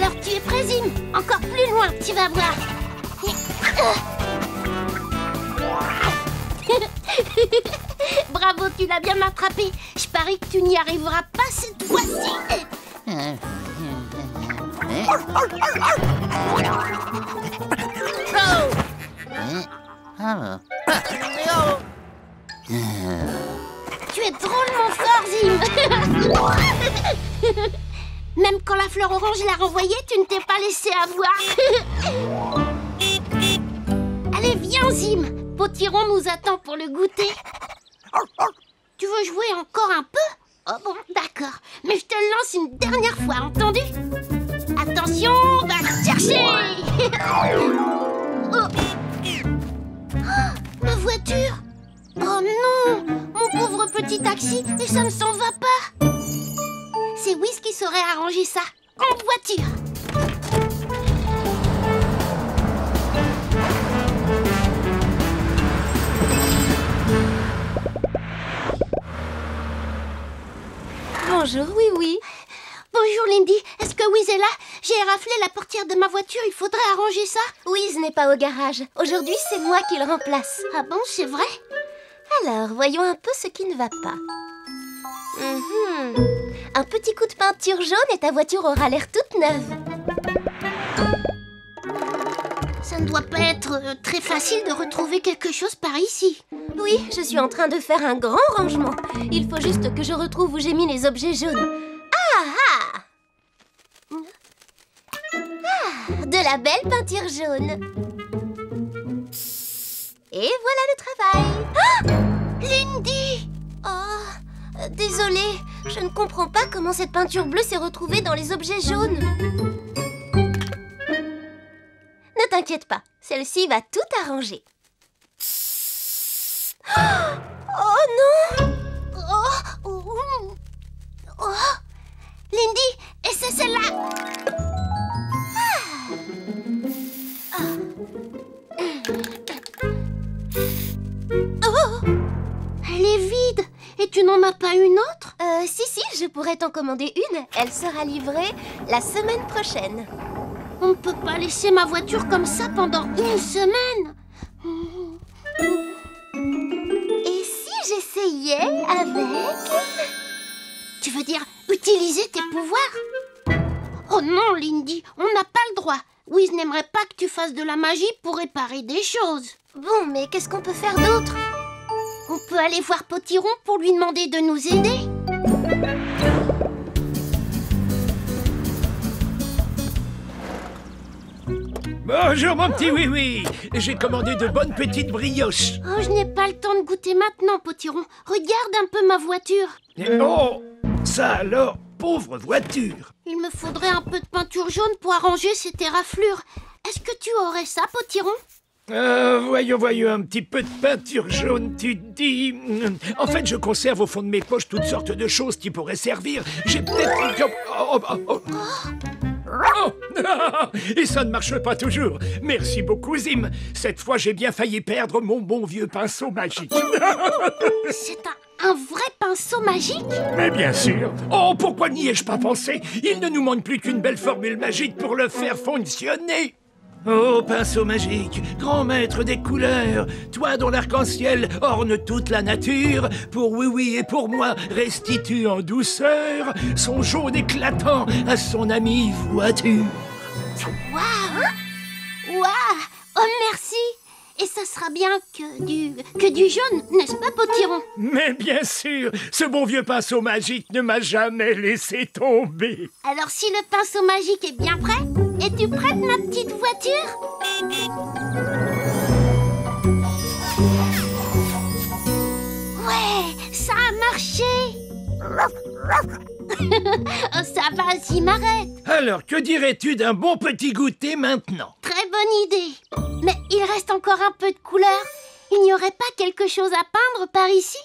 Alors tu es prêt, Zim? Encore plus loin, tu vas voir. Bravo, tu l'as bien attrapé. Je parie que tu n'y arriveras pas cette fois-ci. Tu es drôlement fort, Zim. Même quand la fleur orange l'a renvoyée, tu ne t'es pas laissé avoir. Allez, viens, Zim. Potiron nous attend pour le goûter. Tu veux jouer encore un peu? Oh bon, d'accord. Mais je te le lance une dernière fois, entendu? Attention, va le chercher. Oh. Oh, ma voiture. Oh non, mon pauvre petit taxi, et ça ne s'en va pas. C'est Wiz qui saurait arranger ça. En voiture. Bonjour, oui. Bonjour Lindy, est-ce que Wiz est là? J'ai raflé la portière de ma voiture, il faudrait arranger ça. Wiz n'est pas au garage. Aujourd'hui, c'est moi qui le remplace. Ah bon, c'est vrai? Alors, voyons un peu ce qui ne va pas. Un petit coup de peinture jaune et ta voiture aura l'air toute neuve. Ça ne doit pas être très facile de retrouver quelque chose par ici. Oui, je suis en train de faire un grand rangement. Il faut juste que je retrouve où j'ai mis les objets jaunes. De la belle peinture jaune. Et voilà le travail. Lindy! Oh, désolée, je ne comprends pas comment cette peinture bleue s'est retrouvée dans les objets jaunes. Ne t'inquiète pas, celle-ci va tout arranger. Oh non! Oh. Lindy, et c'est celle-là! Oh! Elle est vide! Et tu n'en as pas une autre? Si, je pourrais t'en commander une. Elle sera livrée la semaine prochaine. On ne peut pas laisser ma voiture comme ça pendant une semaine. Et si j'essayais avec... Tu veux dire utiliser tes pouvoirs? Oh non, Lindy, on n'a pas le droit. Wiz n'aimerait pas que tu fasses de la magie pour réparer des choses. Bon, mais qu'est-ce qu'on peut faire d'autre? On peut aller voir Potiron pour lui demander de nous aider. Bonjour mon petit oui-oui. J'ai commandé de bonnes petites brioches. Oh, je n'ai pas le temps de goûter maintenant, Potiron. Regarde un peu ma voiture. Oh, ça alors, pauvre voiture. Il me faudrait un peu de peinture jaune pour arranger ces éraflures. Est-ce que tu aurais ça, Potiron? Voyons, un petit peu de peinture jaune, tu dis. En fait, je conserve au fond de mes poches toutes sortes de choses qui pourraient servir. J'ai peut-être... Oh. Et ça ne marche pas toujours. Merci beaucoup, Zim. Cette fois, j'ai bien failli perdre mon bon vieux pinceau magique. C'est un vrai pinceau magique? Mais bien sûr. Oh, pourquoi n'y ai-je pas pensé? Il ne nous manque plus qu'une belle formule magique pour le faire fonctionner. Oh, pinceau magique, grand maître des couleurs, toi dont l'arc-en-ciel orne toute la nature, pour oui et pour moi restitue en douceur son jaune éclatant à son amie voiture. Waouh! Oh, merci! Et ça sera bien que du jaune, n'est-ce pas, Potiron? Mais bien sûr, ce bon vieux pinceau magique ne m'a jamais laissé tomber. Alors si le pinceau magique est bien prêt, es-tu prête, ma petite voiture? Ouais, ça a marché! Oh, ça va, Zim, arrête! Alors, que dirais-tu d'un bon petit goûter maintenant? Très bonne idée! Mais il reste encore un peu de couleur. Il n'y aurait pas quelque chose à peindre par ici?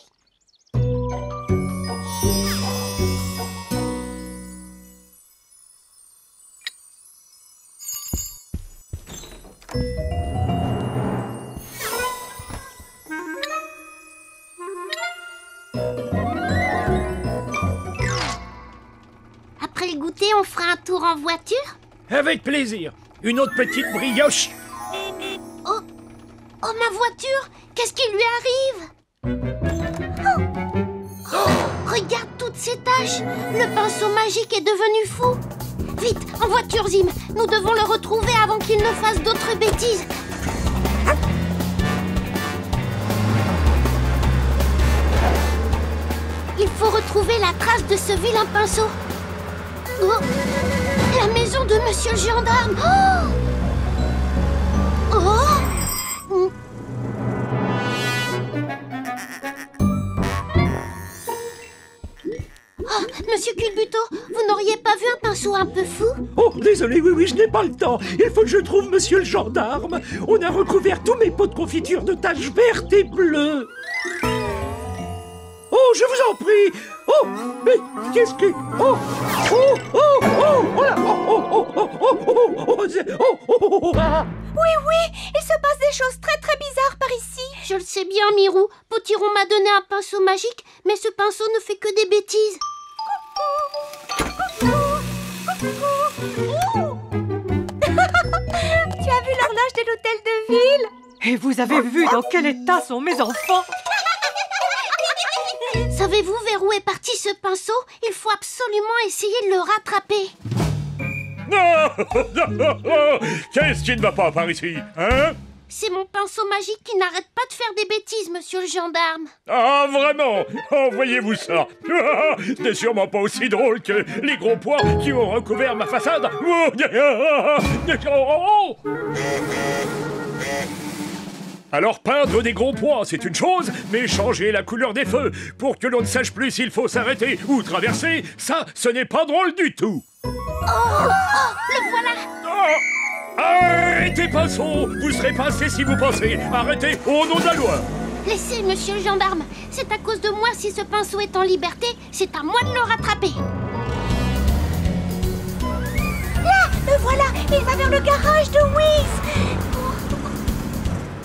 Après le goûter, on fera un tour en voiture? Avec plaisir. Une autre petite brioche. Oh, ma voiture! Qu'est-ce qui lui arrive? Oh, regarde toutes ces taches! Le pinceau magique est devenu fou! Vite, en voiture, Zim! Nous devons le retrouver avant qu'il ne fasse d'autres bêtises! Il faut retrouver la trace de ce vilain pinceau! Oh, la maison de Monsieur le gendarme! Oh! Oh! Oh, Monsieur Culbuto, vous n'auriez pas vu un pinceau un peu fou? Oh, désolé, oui, je n'ai pas le temps. Il faut que je trouve monsieur le gendarme. On a recouvert tous mes pots de confiture de taches vertes et bleues. Oh, je vous en prie. Oh, mais qu'est-ce que... Oh, là. Ah. Oui, il se passe des choses très bizarres par ici. Je le sais bien, Mirou. Potiron m'a donné un pinceau magique, mais ce pinceau ne fait que des bêtises. Tu as vu l'horloge de l'hôtel de ville? Et vous avez vu dans quel état sont mes enfants? Savez-vous vers où est parti ce pinceau? Il faut absolument essayer de le rattraper. Qu'est-ce qui ne va pas par ici, hein? C'est mon pinceau magique qui n'arrête pas de faire des bêtises, monsieur le gendarme. Ah, vraiment? Envoyez-vous ça. Ce n'est sûrement pas aussi drôle que les gros pois qui ont recouvert ma façade. Alors peindre des gros pois, c'est une chose, mais changer la couleur des feux pour que l'on ne sache plus s'il faut s'arrêter ou traverser, ça, ce n'est pas drôle du tout. Le voilà. Arrêtez, pinceau! Vous serez pincé si vous pensez. Arrêtez, au nom de la loi. Laissez, monsieur le gendarme. C'est à cause de moi si ce pinceau est en liberté. C'est à moi de le rattraper. Là, le voilà. Il va vers le garage de Whiz.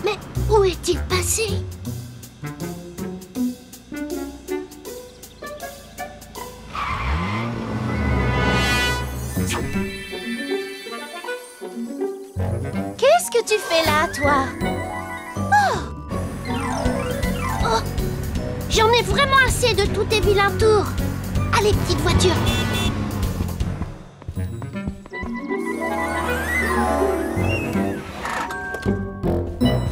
Mais où est-il passé? Qu'est-ce que tu fais là, toi? Oh, j'en ai vraiment assez de tous tes vilains tours. Allez, petite voiture.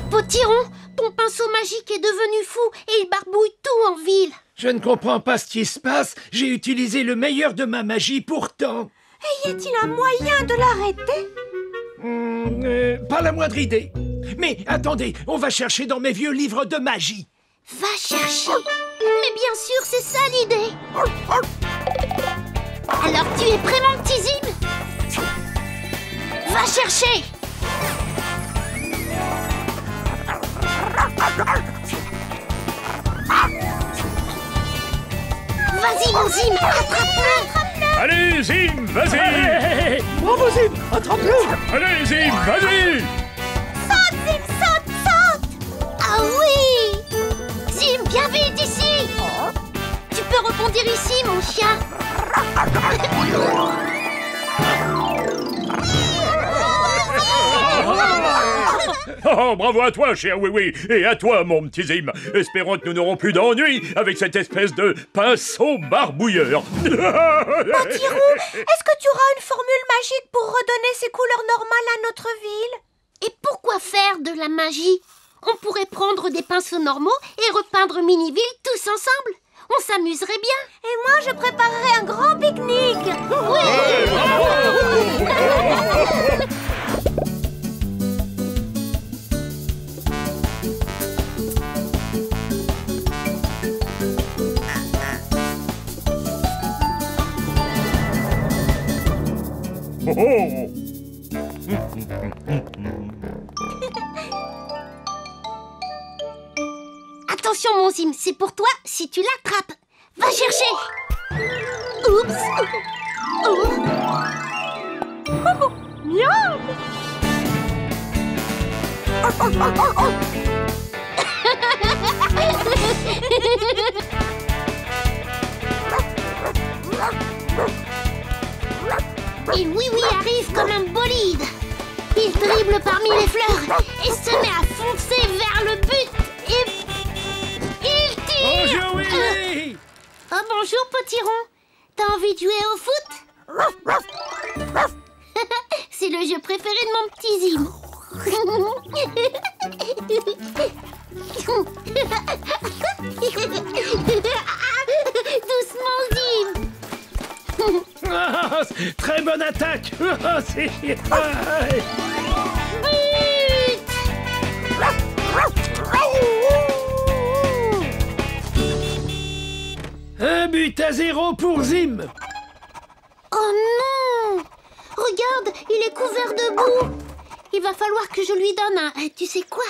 Potiron, ton pinceau magique est devenu fou et il barbouille tout en ville. Je ne comprends pas ce qui se passe. J'ai utilisé le meilleur de ma magie pourtant. Et y a-t-il un moyen de l'arrêter? Pas la moindre idée. Mais attendez, on va chercher dans mes vieux livres de magie. Va chercher. Mais bien sûr, c'est ça l'idée. Alors tu es prêt, mon petit Zim? Va chercher. Vas-y, mon Zim, attrape-le. Allez, Zim, vas-y. Bravo, Zim, attrape-le. Allez, Zim, vas-y. Saute, Zim, saute, saute. Ah oui. Zim, viens vite ici. Tu peux rebondir ici, mon chien. Oh, bravo à toi, cher Oui-Oui, et à toi, mon petit Zim. Espérons que nous n'aurons plus d'ennuis avec cette espèce de pinceau barbouilleur. Potiron, est-ce que tu auras une formule magique pour redonner ses couleurs normales à notre ville? Et pourquoi faire de la magie? On pourrait prendre des pinceaux normaux et repeindre Miniville tous ensemble. On s'amuserait bien. Et moi, je préparerai un grand pique-nique. Oh. Attention, mon Zim, c'est pour toi si tu l'attrapes. Va chercher. Oups. Oh. Miaou. Et Oui-Oui arrive comme un bolide. Il dribble parmi les fleurs et se met à foncer vers le but. Et il tire. Bonjour, Oui-Oui. Oh, bonjour, Potiron. T'as envie de jouer au foot? C'est le jeu préféré de mon petit Zim. Doucement, Zim. Ah, très bonne attaque. Ah, c'est... But. Un but à 0 pour Zim. Oh non! Regarde, il est couvert de boue. Il va falloir que je lui donne un... Tu sais quoi?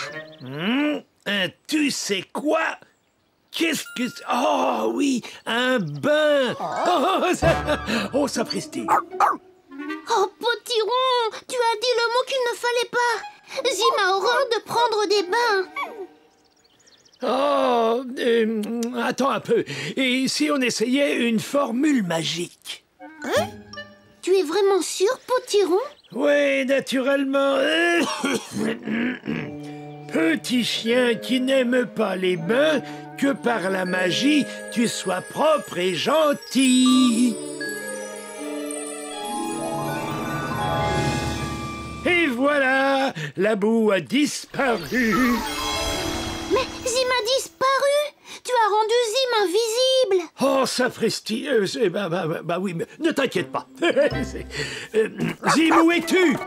Tu sais quoi? Qu'est-ce que... Oh oui, un bain. Oh, sapristi. Oh, Potiron, tu as dit le mot qu'il ne fallait pas. Zim a horreur de prendre des bains. Oh, attends un peu. Et si on essayait une formule magique? Hein? Tu es vraiment sûr, Potiron? Oui, naturellement. Petit chien qui n'aime pas les bains, que par la magie, tu sois propre et gentil. Et voilà, la boue a disparu. Mais Zim a disparu. Tu as rendu Zim invisible. Oh, sapristi. Bah oui, mais ne t'inquiète pas. Zim, où es-tu?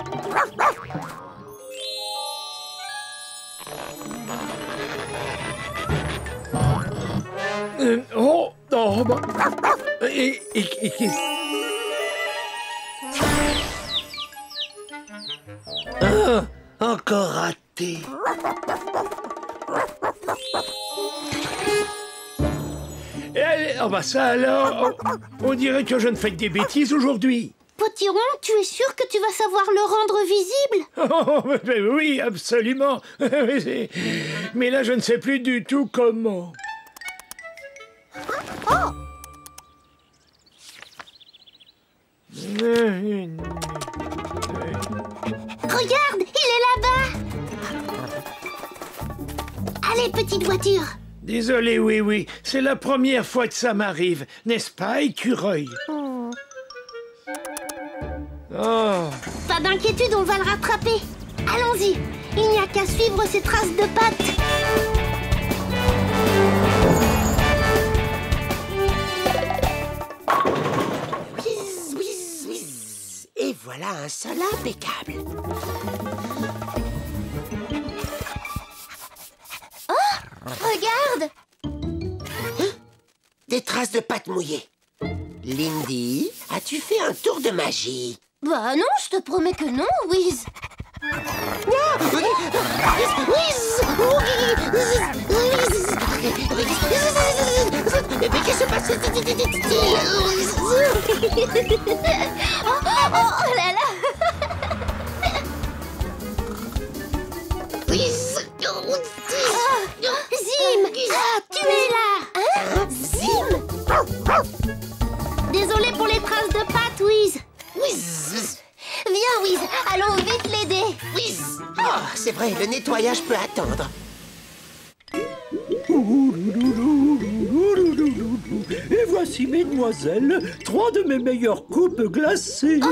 Oh, bah... Ah, encore raté. Oh bah ça alors, on dirait que je ne fais que des bêtises aujourd'hui. Potiron, tu es sûr que tu vas savoir le rendre visible? Oh, mais oui, absolument. Mais là, je ne sais plus du tout comment. Oh! Regarde, il est là-bas. Allez, petite voiture. Désolé, oui, c'est la première fois que ça m'arrive, n'est-ce pas, écureuil? Oh. Pas d'inquiétude, on va le rattraper. Allons-y, il n'y a qu'à suivre ses traces de pattes. Whiz, whiz, whiz. Et voilà un sol impeccable. Regarde! Des traces de pâte mouillée. Lindy, as-tu fait un tour de magie? Bah non, je te promets que non, Wiz. Mais qu'est-ce qui se passe? Oh là là! Zim! Tu es là! Zim! Désolé pour les traces de pattes, Wiz. Viens, Wiz, allons vite l'aider. Oh, c'est vrai, le nettoyage peut attendre. Et voici, mesdemoiselles, 3 de mes meilleures coupes glacées. Oh,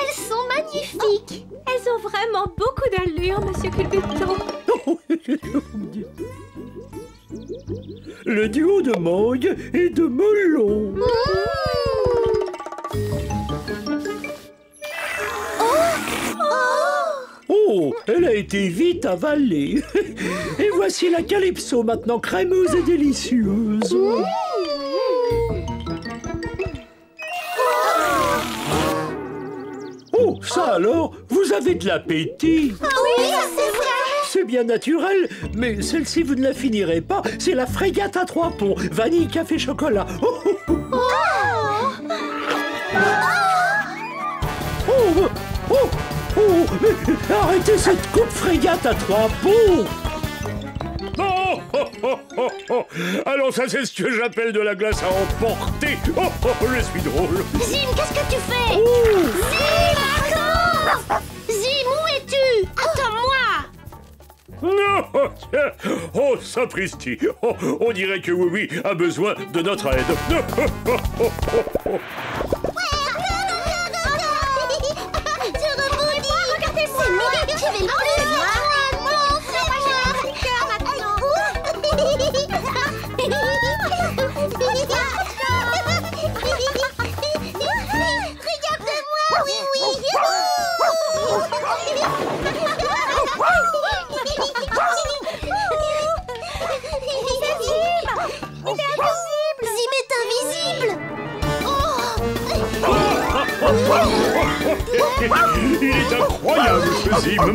elles sont magnifiques. Elles ont vraiment beaucoup d'allure, monsieur Culbuto. Le duo de mangue et de melon. Oh, elle a été vite avalée. Et voici la calypso, maintenant crémeuse et délicieuse. Oh, ça alors, vous avez de l'appétit. Oui, c'est vrai. C'est bien naturel, mais celle-ci, vous ne la finirez pas. C'est la frégate à 3 ponts, vanille, café, chocolat. Oh, oh, oh. Oh, oh, oh, mais arrêtez cette coupe frégate à 3 ponts. Oh, oh, oh, oh, oh. Alors ça, c'est ce que j'appelle de la glace à emporter. Oh, oh, je suis drôle. Zim, qu'est-ce que tu fais? Oh, sapristi. Oh, on dirait que oui a besoin de notre aide. Il est incroyable ce Zim.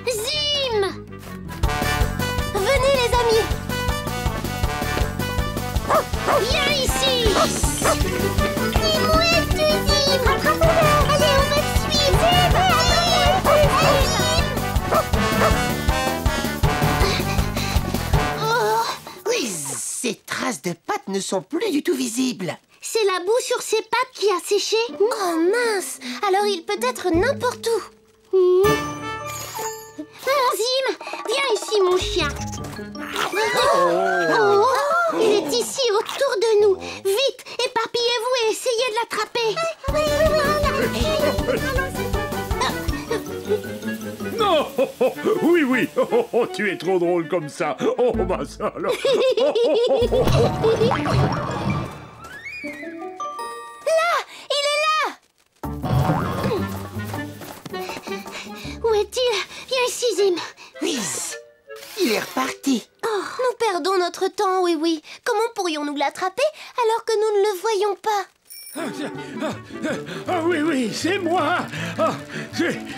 Zim! Venez les amis! Viens ici! Zim, où es-tu, Zim? Allez, on va te suivre! Oui, ces traces de pattes ne sont plus du tout visibles. C'est la boue sur ses pattes qui a séché. Oh mince! Alors il peut être n'importe où. Zim, viens ici mon chien. Oh, il est ici autour de nous. Vite, éparpillez-vous et essayez de l'attraper. Non. Oui. Oh, tu es trop drôle comme ça. Oh, bah ça alors. Où est-il? Viens ici, Zim. Oui, il est reparti. Oh, nous perdons notre temps, oui. Comment pourrions-nous l'attraper alors que nous ne le voyons pas? Ah oui, c'est moi.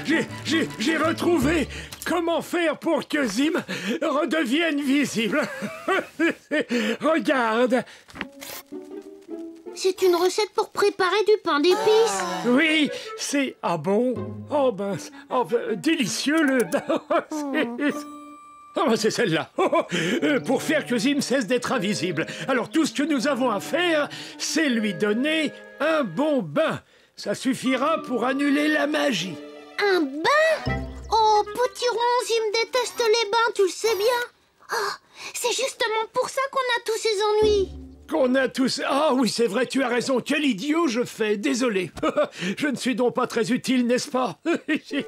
J'ai retrouvé comment faire pour que Zim redevienne visible. Regarde. C'est une recette pour préparer du pain d'épices. Oui, c'est... Ah bon? Oh ben, délicieux le... c'est celle-là. Pour faire que Zim cesse d'être invisible. Alors tout ce que nous avons à faire, c'est lui donner un bon bain. Ça suffira pour annuler la magie. Un bain? Oh, Potiron, Zim déteste les bains, tu le sais bien. Oh, c'est justement pour ça qu'on a tous ces ennuis. Qu'on a tous... Ah oui, c'est vrai, tu as raison. Quel idiot je fais. Désolé. Je ne suis donc pas très utile, n'est-ce pas? Mais si,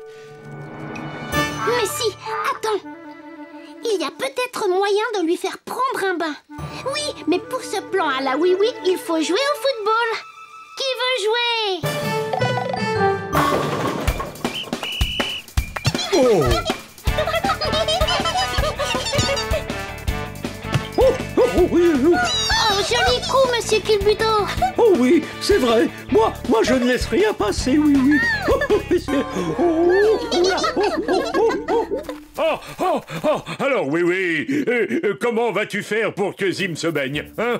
attends. Il y a peut-être moyen de lui faire prendre un bain. Oui, mais pour ce plan à la oui-oui, il faut jouer au football. Qui veut jouer? Oh. Oh, joli coup, monsieur Culbuto. Oh oui, c'est vrai. Moi, je ne laisse rien passer, oui. Oh, alors oui. Comment vas-tu faire pour que Zim se baigne, hein?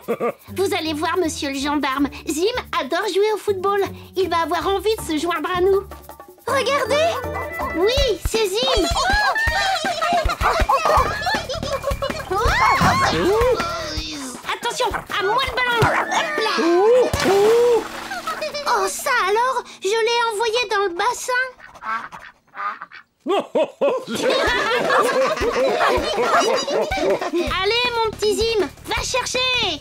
Vous allez voir, monsieur le gendarme. Zim adore jouer au football. Il va avoir envie de se joindre à nous. Regardez. Oui, c'est Zim. Attention, à moi le ballon. Hop là. Oh, ça alors, je l'ai envoyé dans le bassin. Allez, mon petit Zim, va chercher.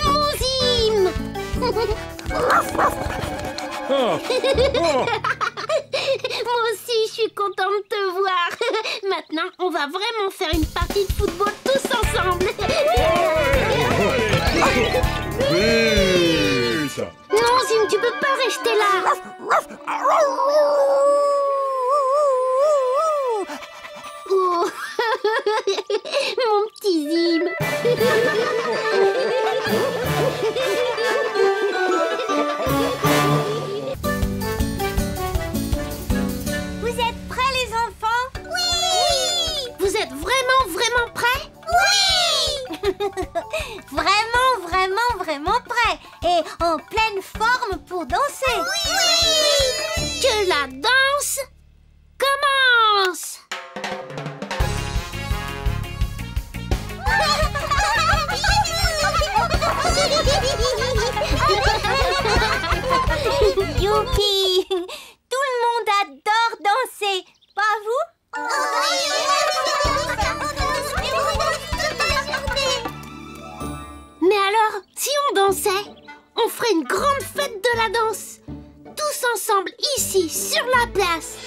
Mon Zim. Moi aussi, je suis contente de te voir. Maintenant, on va vraiment faire une partie de football tous ensemble. Oui, ça. Non, Zim, tu peux pas rester là. Oh. Mon petit Zim. Vous êtes prêts, les enfants? Oui. Vous êtes vraiment prêts? Oui. Vraiment prêts. Et en pleine forme pour danser. Oui. Que la Youpi! Tout le monde adore danser, pas vous? Mais alors, si on dansait, on ferait une grande fête de la danse. Tous ensemble, ici, sur la place.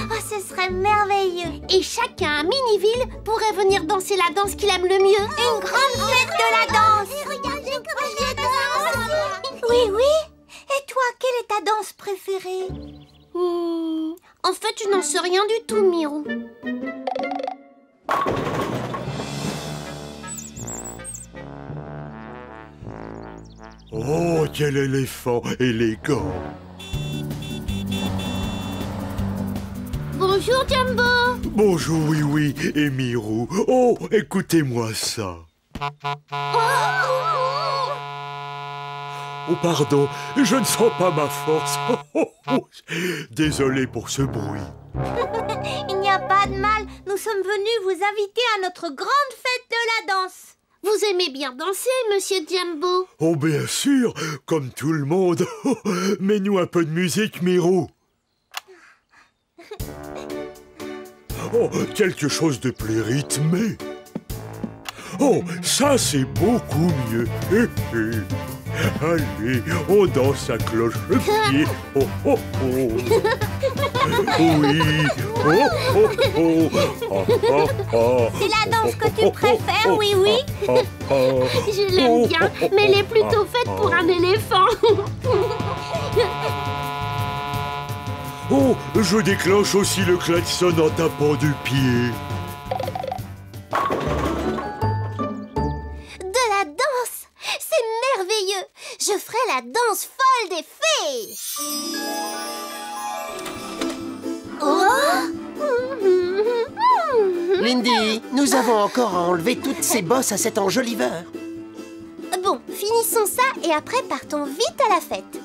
Oh, ce serait merveilleux. Et chacun à Miniville pourrait venir danser la danse qu'il aime le mieux. Une grande fête de la danse. Oui, oui. Et toi, quelle est ta danse préférée? En fait, je n'en sais rien du tout, Mirou. Oh, quel éléphant élégant! Bonjour, Jumbo. Bonjour, oui, oui, et Mirou. Oh, écoutez-moi ça. Oh, pardon, je ne sens pas ma force. Désolé pour ce bruit. Il n'y a pas de mal. Nous sommes venus vous inviter à notre grande fête de la danse. Vous aimez bien danser, monsieur Jumbo? Oh, bien sûr, comme tout le monde. Mets-nous un peu de musique, Mirou. Oh, quelque chose de plus rythmé. Oh, ça c'est beaucoup mieux. Allez, on danse à cloche-pied. Oh, oh, oh. Oui. Oh, oh, oh. Oh, oh, oh. C'est la danse que tu préfères, oui, oui. Je l'aime bien, mais elle est plutôt faite pour un éléphant. Oh, je déclenche aussi le klaxon en tapant du pied. De la danse, c'est merveilleux. Je ferai la danse folle des fées. Lindy, nous avons encore à enlever toutes ces bosses à cet enjoliveur. Bon, finissons ça et après partons vite à la fête.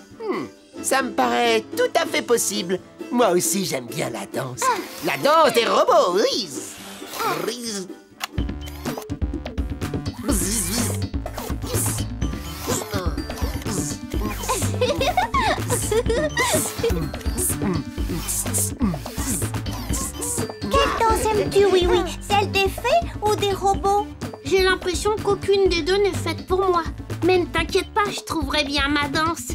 Ça me paraît tout à fait possible. Moi aussi, j'aime bien la danse. La danse des robots, oui. Quelle danse aimes-tu, oui, oui? Celle des fées ou des robots? J'ai l'impression qu'aucune des deux n'est faite pour moi. Mais ne t'inquiète pas, je trouverai bien ma danse.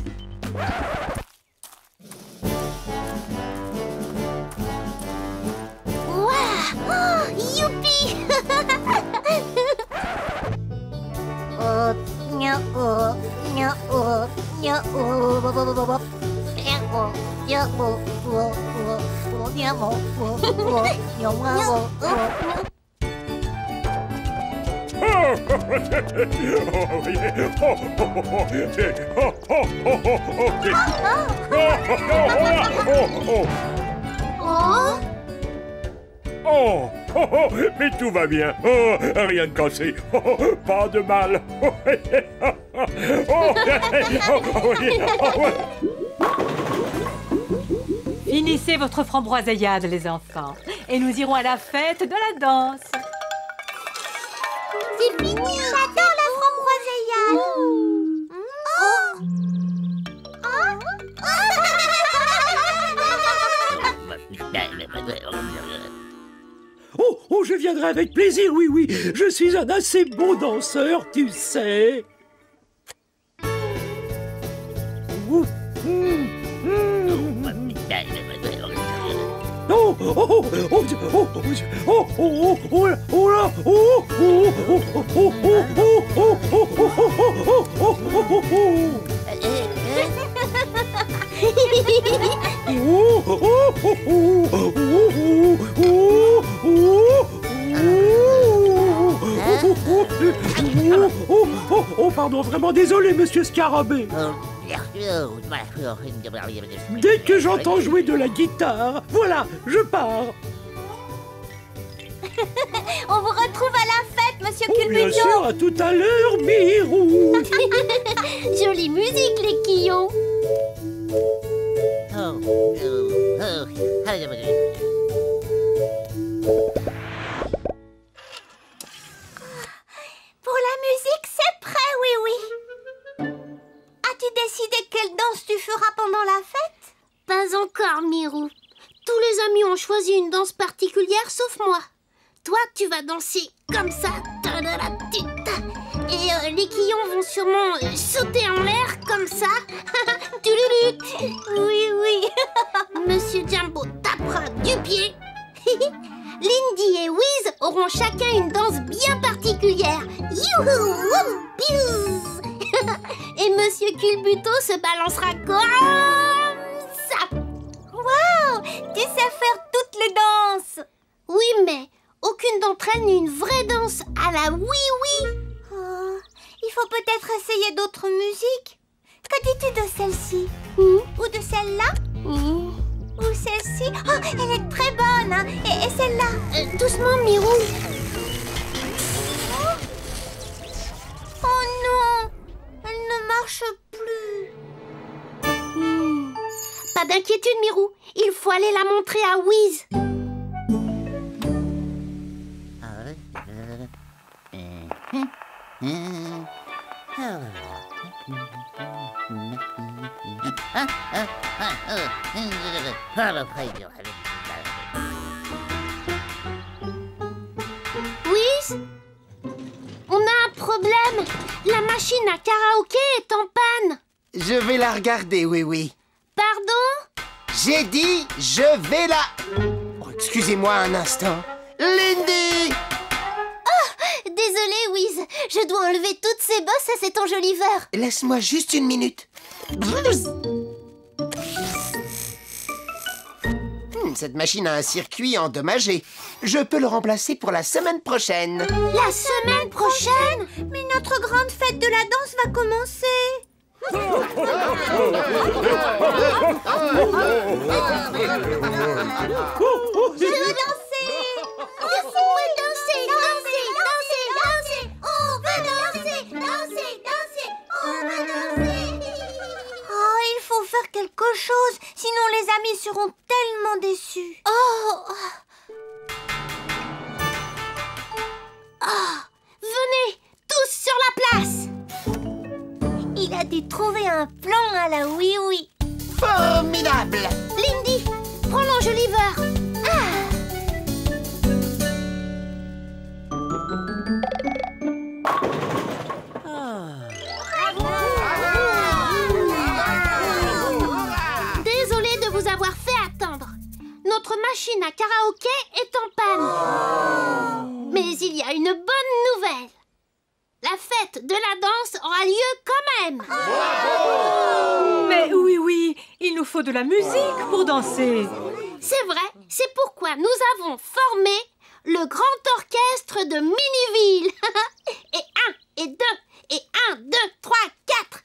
Waouh! Oh, youpi! Oh, oh, oh, mais tout va bien. Oh, rien de cassé. Oh, oh, pas de mal. Oh, Finissez votre framboisillade, les enfants, et nous irons à la fête de la danse. C'est fini! J'adore la framboisillade! Oh, oh, je viendrai avec plaisir, oui, oui. Je suis un assez bon danseur, tu sais. Oh, oh, oh, oh, oh, oh, oh, oh, oh, oh là, oh, oh, oh, oh, oh, oh, oh, oh, pardon, vraiment désolé, monsieur Scarabée. Dès que j'entends jouer de la guitare, voilà, je pars. On vous retrouve à la fête, monsieur Oh, bien Culbuto. sûr, à tout à l'heure, Mirou. Jolie musique, les quillons. Pour la musique, c'est prêt, oui, oui. As-tu décidé quelle danse tu ferais? faire sauf moi. Toi, tu vas danser comme ça. Et les quillons vont sûrement sauter en l'air comme ça. Oui, oui. Monsieur Jumbo tapera du pied. Lindy et Wiz auront chacun une danse bien particulière. Youhou, woum, piou. Et Monsieur Culbuto se balancera comme ça. Waouh! Tu sais faire toutes les danses! Oui, mais aucune d'entre elles n'est une vraie danse à la oui-oui. Oh, il faut peut-être essayer d'autres musiques. Que dis-tu de celle-ci? Ou de celle-là? Ou celle-ci? Oh, elle est très bonne, hein? Et celle-là? Doucement, Mirou. Oh non! Elle ne marche plus. Pas d'inquiétude, Mirou. Il faut aller la montrer à Wiz. Wiz, on a un problème. La machine à karaoké est en panne. Je vais la regarder, oui. Pardon? J'ai dit, je vais la... Oh, excusez-moi un instant. Lindy! Désolée, Wiz. Je dois enlever toutes ces bosses à cet enjoliveur. Laisse-moi juste une minute. Cette machine a un circuit endommagé. Je peux le remplacer pour la semaine prochaine. La semaine prochaine? Mais notre grande fête de la danse va commencer. Je veux danser. On veut danser. On veut danser. Oh, il faut faire quelque chose, sinon les amis seront tellement déçus. Venez, tous sur la place. Il a dû trouver un plan à la oui-oui. Formidable! Lindy, prends l'enjoliveur. Désolée de vous avoir fait attendre. Notre machine à karaoké est en panne. Mais il y a une bonne nouvelle. La fête de la danse aura lieu quand même. Mais oui, il nous faut de la musique pour danser. C'est vrai, c'est pourquoi nous avons formé le grand orchestre de Miniville. Et 1, et 2, et 1, 2, 3, 4.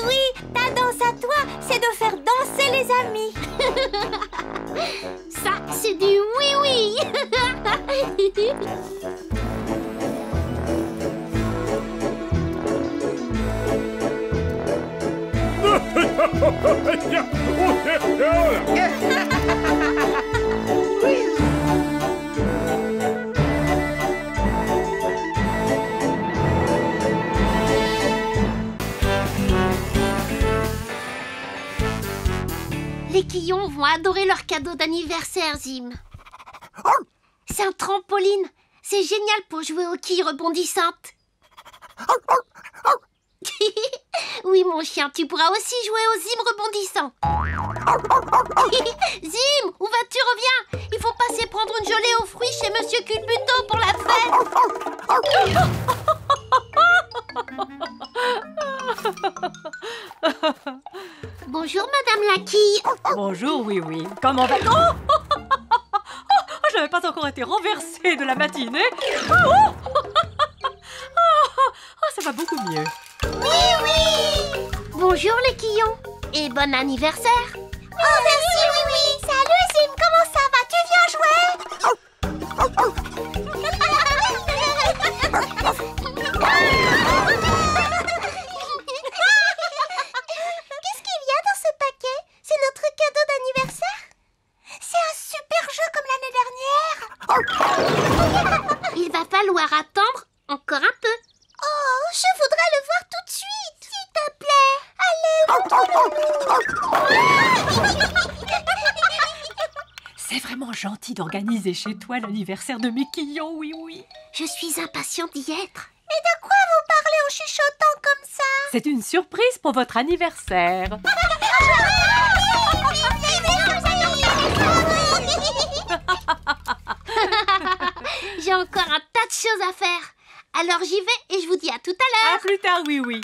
Oui, ta danse à toi, c'est de faire danser les amis. Ça, c'est du oui-oui. Les quillons vont adorer leur cadeau d'anniversaire, Zim. C'est un trampoline. C'est génial pour jouer aux quilles rebondissantes. Oui, mon chien, tu pourras aussi jouer aux Zim rebondissants. Zim, où vas-tu? Reviens. Il faut passer prendre une gelée aux fruits chez Monsieur Culbuto pour la fête. Bonjour, Madame la quille. Bonjour, oui. Comment va... Oh, je n'avais pas encore et renversée de la matinée. Oh, ça va beaucoup mieux. Oui, oui. Bonjour les Quillons et bon anniversaire. Oh, merci, oui, oui. Salut, Zim, comment ça va? Tu viens jouer? Qu'est-ce qu'il y a dans ce paquet? C'est notre cadeau d'anniversaire? C'est un super jeu comme l'année dernière. Il va falloir attendre encore un peu. Oh, je voudrais le voir tout de suite. S'il te plaît. Allez, C'est vraiment gentil d'organiser chez toi l'anniversaire de mes Quillons, oui, oui. Je suis impatiente d'y être. Et de quoi vous parlez en chuchotant comme ça? C'est une surprise pour votre anniversaire. J'ai encore un tas de choses à faire. Alors j'y vais et je vous dis à tout à À l'heure. plus tard, oui, oui.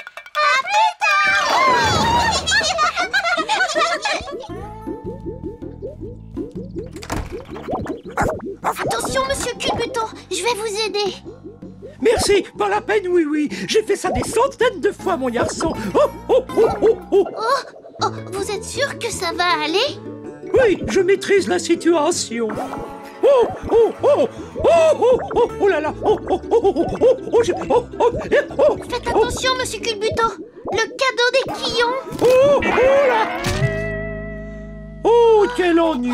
Attention, monsieur Culbuto, je vais vous aider. Merci, pas la peine, oui, oui. J'ai fait ça des centaines de fois, mon garçon. Oh, oh, oh, oh, oh. Oh, vous êtes sûr que ça va aller? Oui, je maîtrise la situation. Oh, oh, oh, oh, oh, oh, oh là là. Oh, oh, oh, oh, oh, oh, oh, oh, oh. Faites attention, monsieur Culbuto. Le cadeau des Quillons. Oh, oh là. Oh, quel ennui.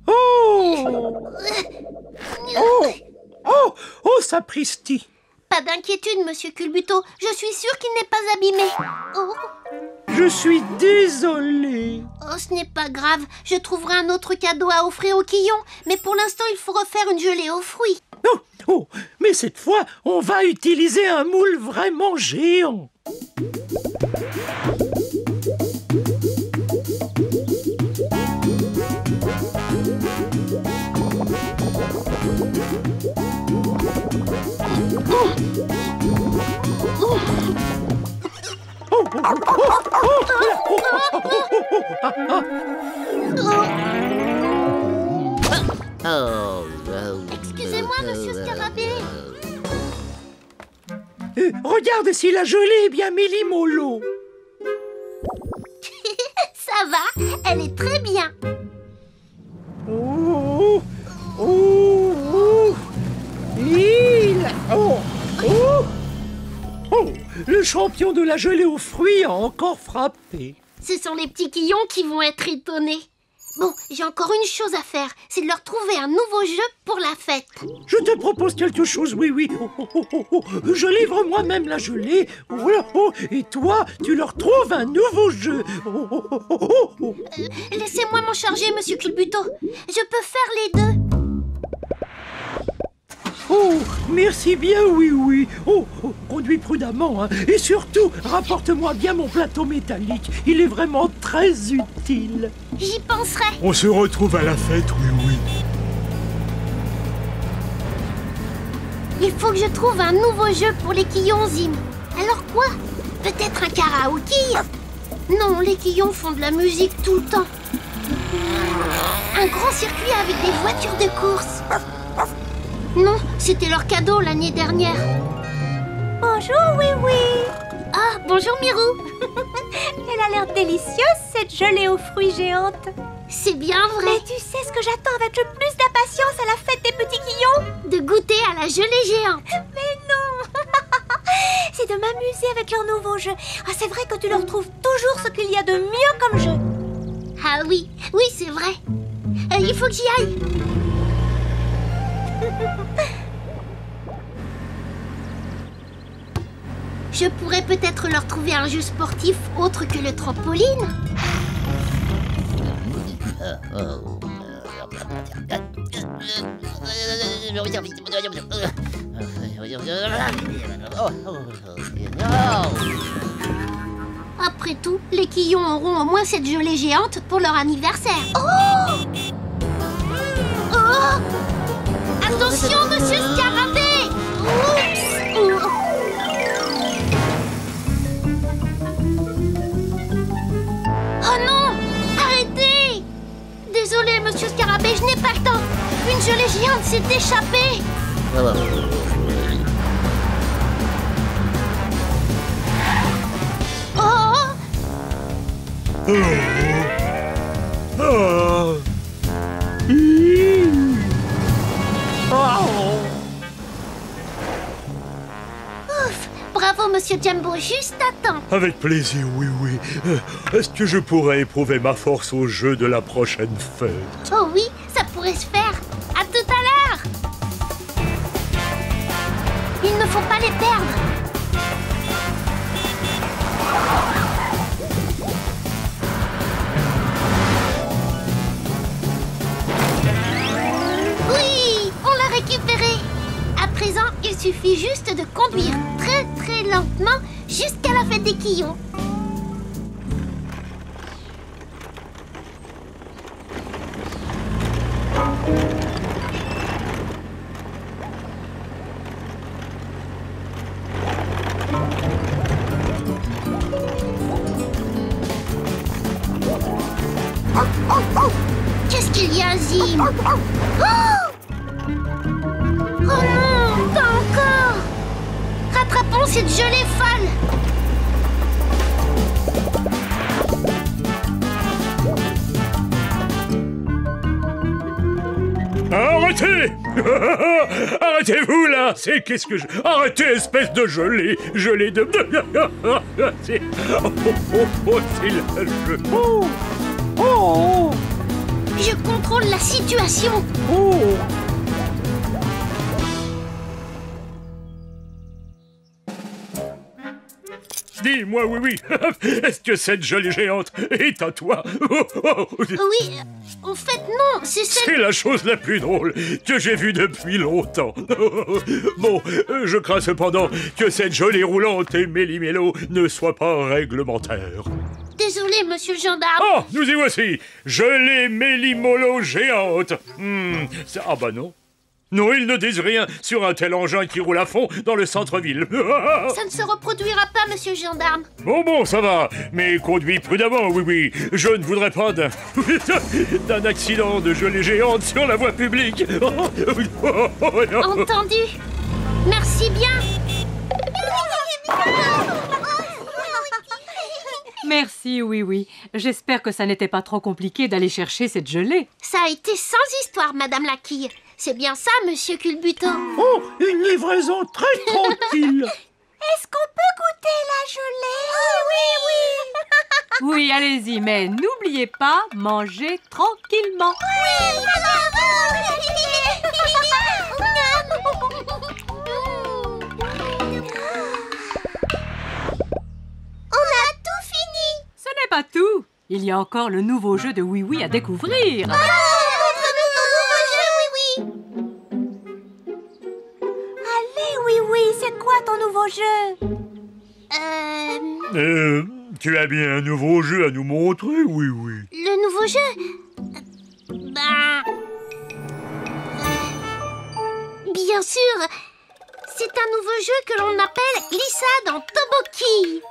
Oh. Oh, oh, oh, sapristi. Pas d'inquiétude, monsieur Culbuto. Je suis sûre qu'il n'est pas abîmé. Oh, Je suis désolé. ce n'est pas grave. Je trouverai un autre cadeau à offrir aux Quillons. Mais pour l'instant, il faut refaire une gelée aux fruits. Oh, oh, mais cette fois, on va utiliser un moule vraiment géant. Excusez-moi, monsieur Scarabée. Regarde si la gelée est bien millimolo. Ça va, elle est très bien. Oh, oh, oh, oh, oh, oh, le champion de la gelée aux fruits a encore frappé. Ce sont les petits Quillons qui vont être étonnés. Bon, j'ai encore une chose à faire, c'est de leur trouver un nouveau jeu pour la fête. Je te propose quelque chose, oui, oui. Oh, oh, oh, oh, oh. Je livre moi-même la gelée. Oh, là, oh. Et toi, tu leur trouves un nouveau jeu. Oh, oh, oh, oh, oh. Laissez-moi m'en charger, monsieur Culbuto. Je peux faire les deux. Oh, merci bien, oui, oui. Oh, oh, conduis prudemment, hein. Et surtout, rapporte-moi bien mon plateau métallique. Il est vraiment très utile. J'y penserai. On se retrouve à la fête, oui, oui. Il faut que je trouve un nouveau jeu pour les Quillons, Zim. Alors quoi? Peut-être un karaoké? Non, les Quillons font de la musique tout le temps. Un grand circuit avec des voitures de course. Non, c'était leur cadeau l'année dernière. bonjour, oui, oui. Ah, bonjour Mirou. Elle a l'air délicieuse, cette gelée aux fruits géante. C'est bien vrai. Mais tu sais ce que j'attends avec le plus d'impatience à la fête des petits Quillons? De goûter à la gelée géante. Mais non. C'est de m'amuser avec leur nouveau jeu. Ah, c'est vrai que tu leur trouves toujours ce qu'il y a de mieux comme jeu. Ah oui, oui c'est vrai. Il faut que j'y aille. Je pourrais peut-être leur trouver un jeu sportif autre que le trampoline. Après tout, les Quillons auront au moins cette gelée géante pour leur anniversaire. Oh! Oh! Attention, monsieur Scarabée! Oups! Oh non! Arrêtez! Désolé, monsieur Scarabée, je n'ai pas le temps. gelée géante s'est échappée. Oh! Ouf! Bravo, Monsieur Jumbo, juste à temps. Avec plaisir, oui, oui. Est-ce que je pourrais éprouver ma force au jeu de la prochaine fête? Oh oui, ça pourrait se faire. À tout à l'heure. Il ne faut pas les perdre. Oui, on l'a récupéré. À présent, il suffit juste de conduire très très lentement jusqu'à la fête des Quillons. Qu'est-ce qu'il y a, Zim? Oh non, pas encore! Rattrapons cette gelée folle! Arrêtez! Arrêtez-vous là! C'est qu'est-ce que je... Arrêtez, espèce de gelée! Gelée de... C'est... c'est la gelée. Oh! Je contrôle la situation! Oh! Dis-moi, oui, est-ce que cette gelée géante est à toi? Oui, en fait non, c'est C'est celle... la chose la plus drôle que j'ai vue depuis longtemps. Bon, je crains cependant que cette gelée roulante et méli-mélo ne soit pas réglementaire. Désolé, monsieur le gendarme. Oh, nous y voici! Gelée méli-molo géante. Ah bah non. Non, ils ne disent rien sur un tel engin qui roule à fond dans le centre-ville. Ça ne se reproduira pas, monsieur le gendarme. Bon, ça va. Mais conduis prudemment, oui. Je ne voudrais pas d'un accident de gelée géante sur la voie publique. Entendu. Merci bien. Merci, oui. J'espère que ça n'était pas trop compliqué d'aller chercher cette gelée. Ça a été sans histoire, Madame la Quille. C'est bien ça, monsieur Culbuto. Oh, une livraison très tranquille. Est-ce qu'on peut goûter la gelée? Oui. Oui, allez-y, mais n'oubliez pas, mangez tranquillement. On a tout fini. Ce n'est pas tout. Il y a encore le nouveau jeu de Oui à découvrir. Oui, c'est quoi ton nouveau jeu? Tu as bien un nouveau jeu à nous montrer, oui. Le nouveau jeu? Bien sûr. C'est un nouveau jeu que l'on appelle glissade en toboki.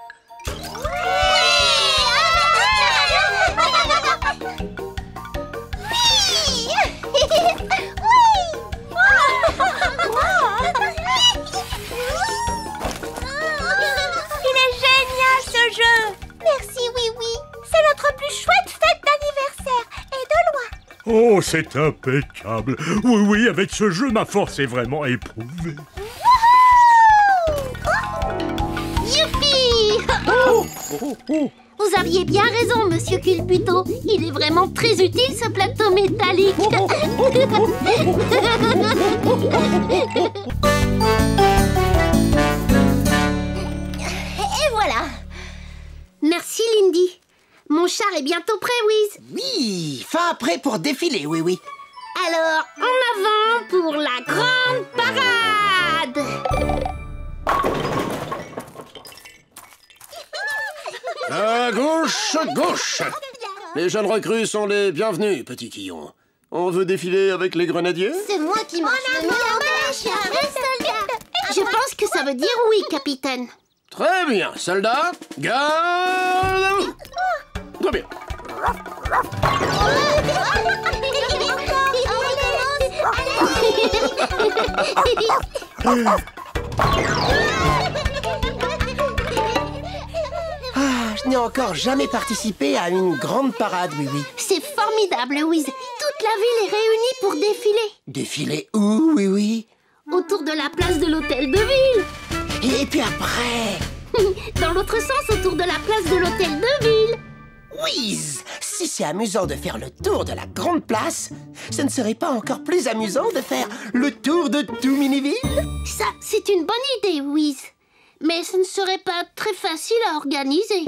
Merci, oui. C'est notre plus chouette fête d'anniversaire, et de loin. Oh, c'est impeccable. Oui, avec ce jeu, ma force est vraiment éprouvée. Youpi! Vous aviez bien raison, monsieur Culbuto. Il est vraiment très utile, ce plateau métallique. Et voilà. Merci, Lindy. Mon char est bientôt prêt, Wiz. Oui, fin prêt pour défiler, oui. Alors, en avant pour la grande parade. À gauche. Les jeunes recrues sont les bienvenus, petits quillons. On veut défiler avec les grenadiers? C'est moi qui marche le mieux. Je pense que ça veut dire oui, capitaine. Très bien, soldats, garde à vous. Très bien. Je n'ai encore jamais participé à une grande parade, oui, oui. C'est formidable, Wiz. Toute la ville est réunie pour défiler. Défiler où, oui, oui? Autour de la place de l'hôtel de ville. Et puis après? Dans l'autre sens, autour de la place de l'hôtel de ville. Whiz! Si c'est amusant de faire le tour de la grande place, ce ne serait pas encore plus amusant de faire le tour de tout Miniville? Ça, c'est une bonne idée, Wiz. Mais ce ne serait pas très facile à organiser.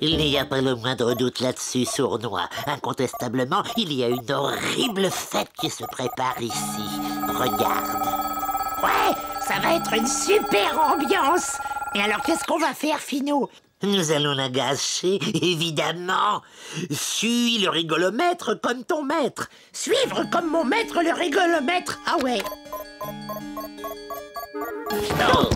Il n'y a pas le moindre doute là-dessus, Sournois. Incontestablement, il y a une horrible fête qui se prépare ici. Regarde. Ouais, ça va être une super ambiance. Et alors, qu'est-ce qu'on va faire, Finot? Nous allons la gâcher, évidemment. Suis le rigolomètre comme ton maître. Suivre comme mon maître le rigolomètre. Ah ouais. Non.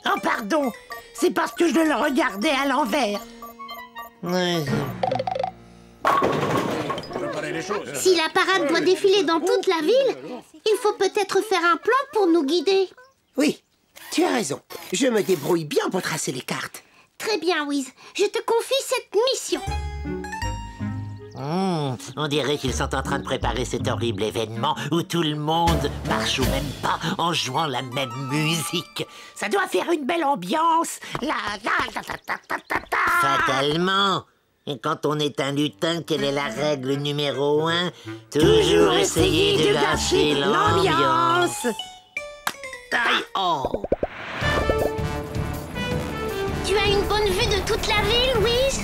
Oh, pardon. C'est parce que je le regardais à l'envers. Si la parade doit défiler dans toute la ville, il faut peut-être faire un plan pour nous guider. Oui, tu as raison. Je me débrouille bien pour tracer les cartes. Très bien, Wiz. Je te confie cette mission. On dirait qu'ils sont en train de préparer cet horrible événement où tout le monde marche au même pas en jouant la même musique. Ça doit faire une belle ambiance. Fatalement. Et quand on est un lutin, quelle est la règle numéro 1? Toujours essayer de gâcher l'ambiance. Oh. Tu as une bonne vue de toute la ville, Wiz?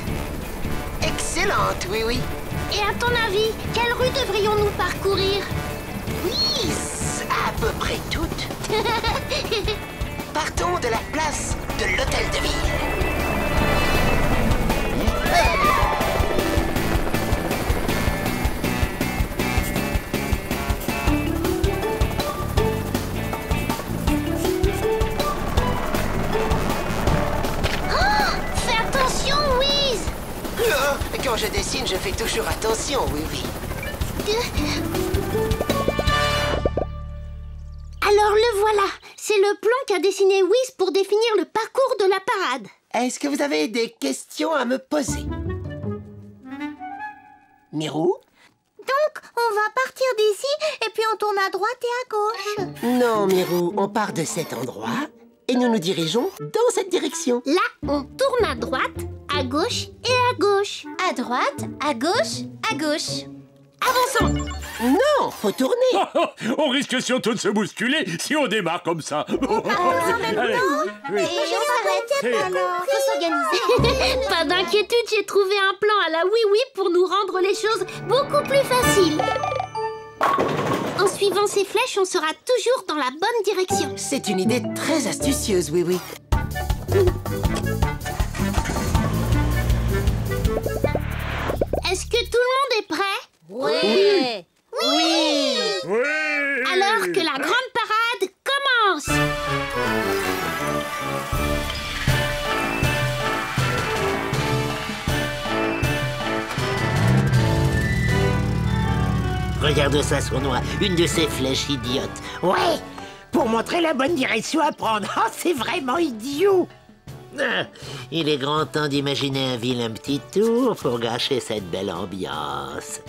Excellente, oui, oui. Et à ton avis, quelle rue devrions-nous parcourir? Oui, à peu près toutes. Partons de la place de l'hôtel de ville. Fais attention, Wiz! Quand je dessine, je fais toujours attention, oui, oui. Alors le voilà. C'est le plan qu'a dessiné Wiz pour définir le parcours de la parade. Est-ce que vous avez des questions à me poser? Mirou? Donc, on va partir d'ici et puis on tourne à droite et à gauche. Non, Mirou, on part de cet endroit et nous nous dirigeons dans cette direction. Là, on tourne à droite, à gauche et à gauche. À droite, à gauche, à gauche. Avançons! Non, faut tourner. On risque surtout de se bousculer si on démarre comme ça. En même temps. Oui. Et on s'arrête alors. Faut s'organiser. Pas d'inquiétude, j'ai trouvé un plan à la oui-oui pour nous rendre les choses beaucoup plus faciles. En suivant ces flèches, on sera toujours dans la bonne direction. C'est une idée très astucieuse, oui, oui. Est-ce que tout le monde est prêt? Oui. Oui! Oui. Alors que la grande parade commence! Regarde ça, Sournois, une de ces flèches idiotes. Ouais, pour montrer la bonne direction à prendre. Oh, c'est vraiment idiot. Ah, il est grand temps d'imaginer un vilain petit tour pour gâcher cette belle ambiance.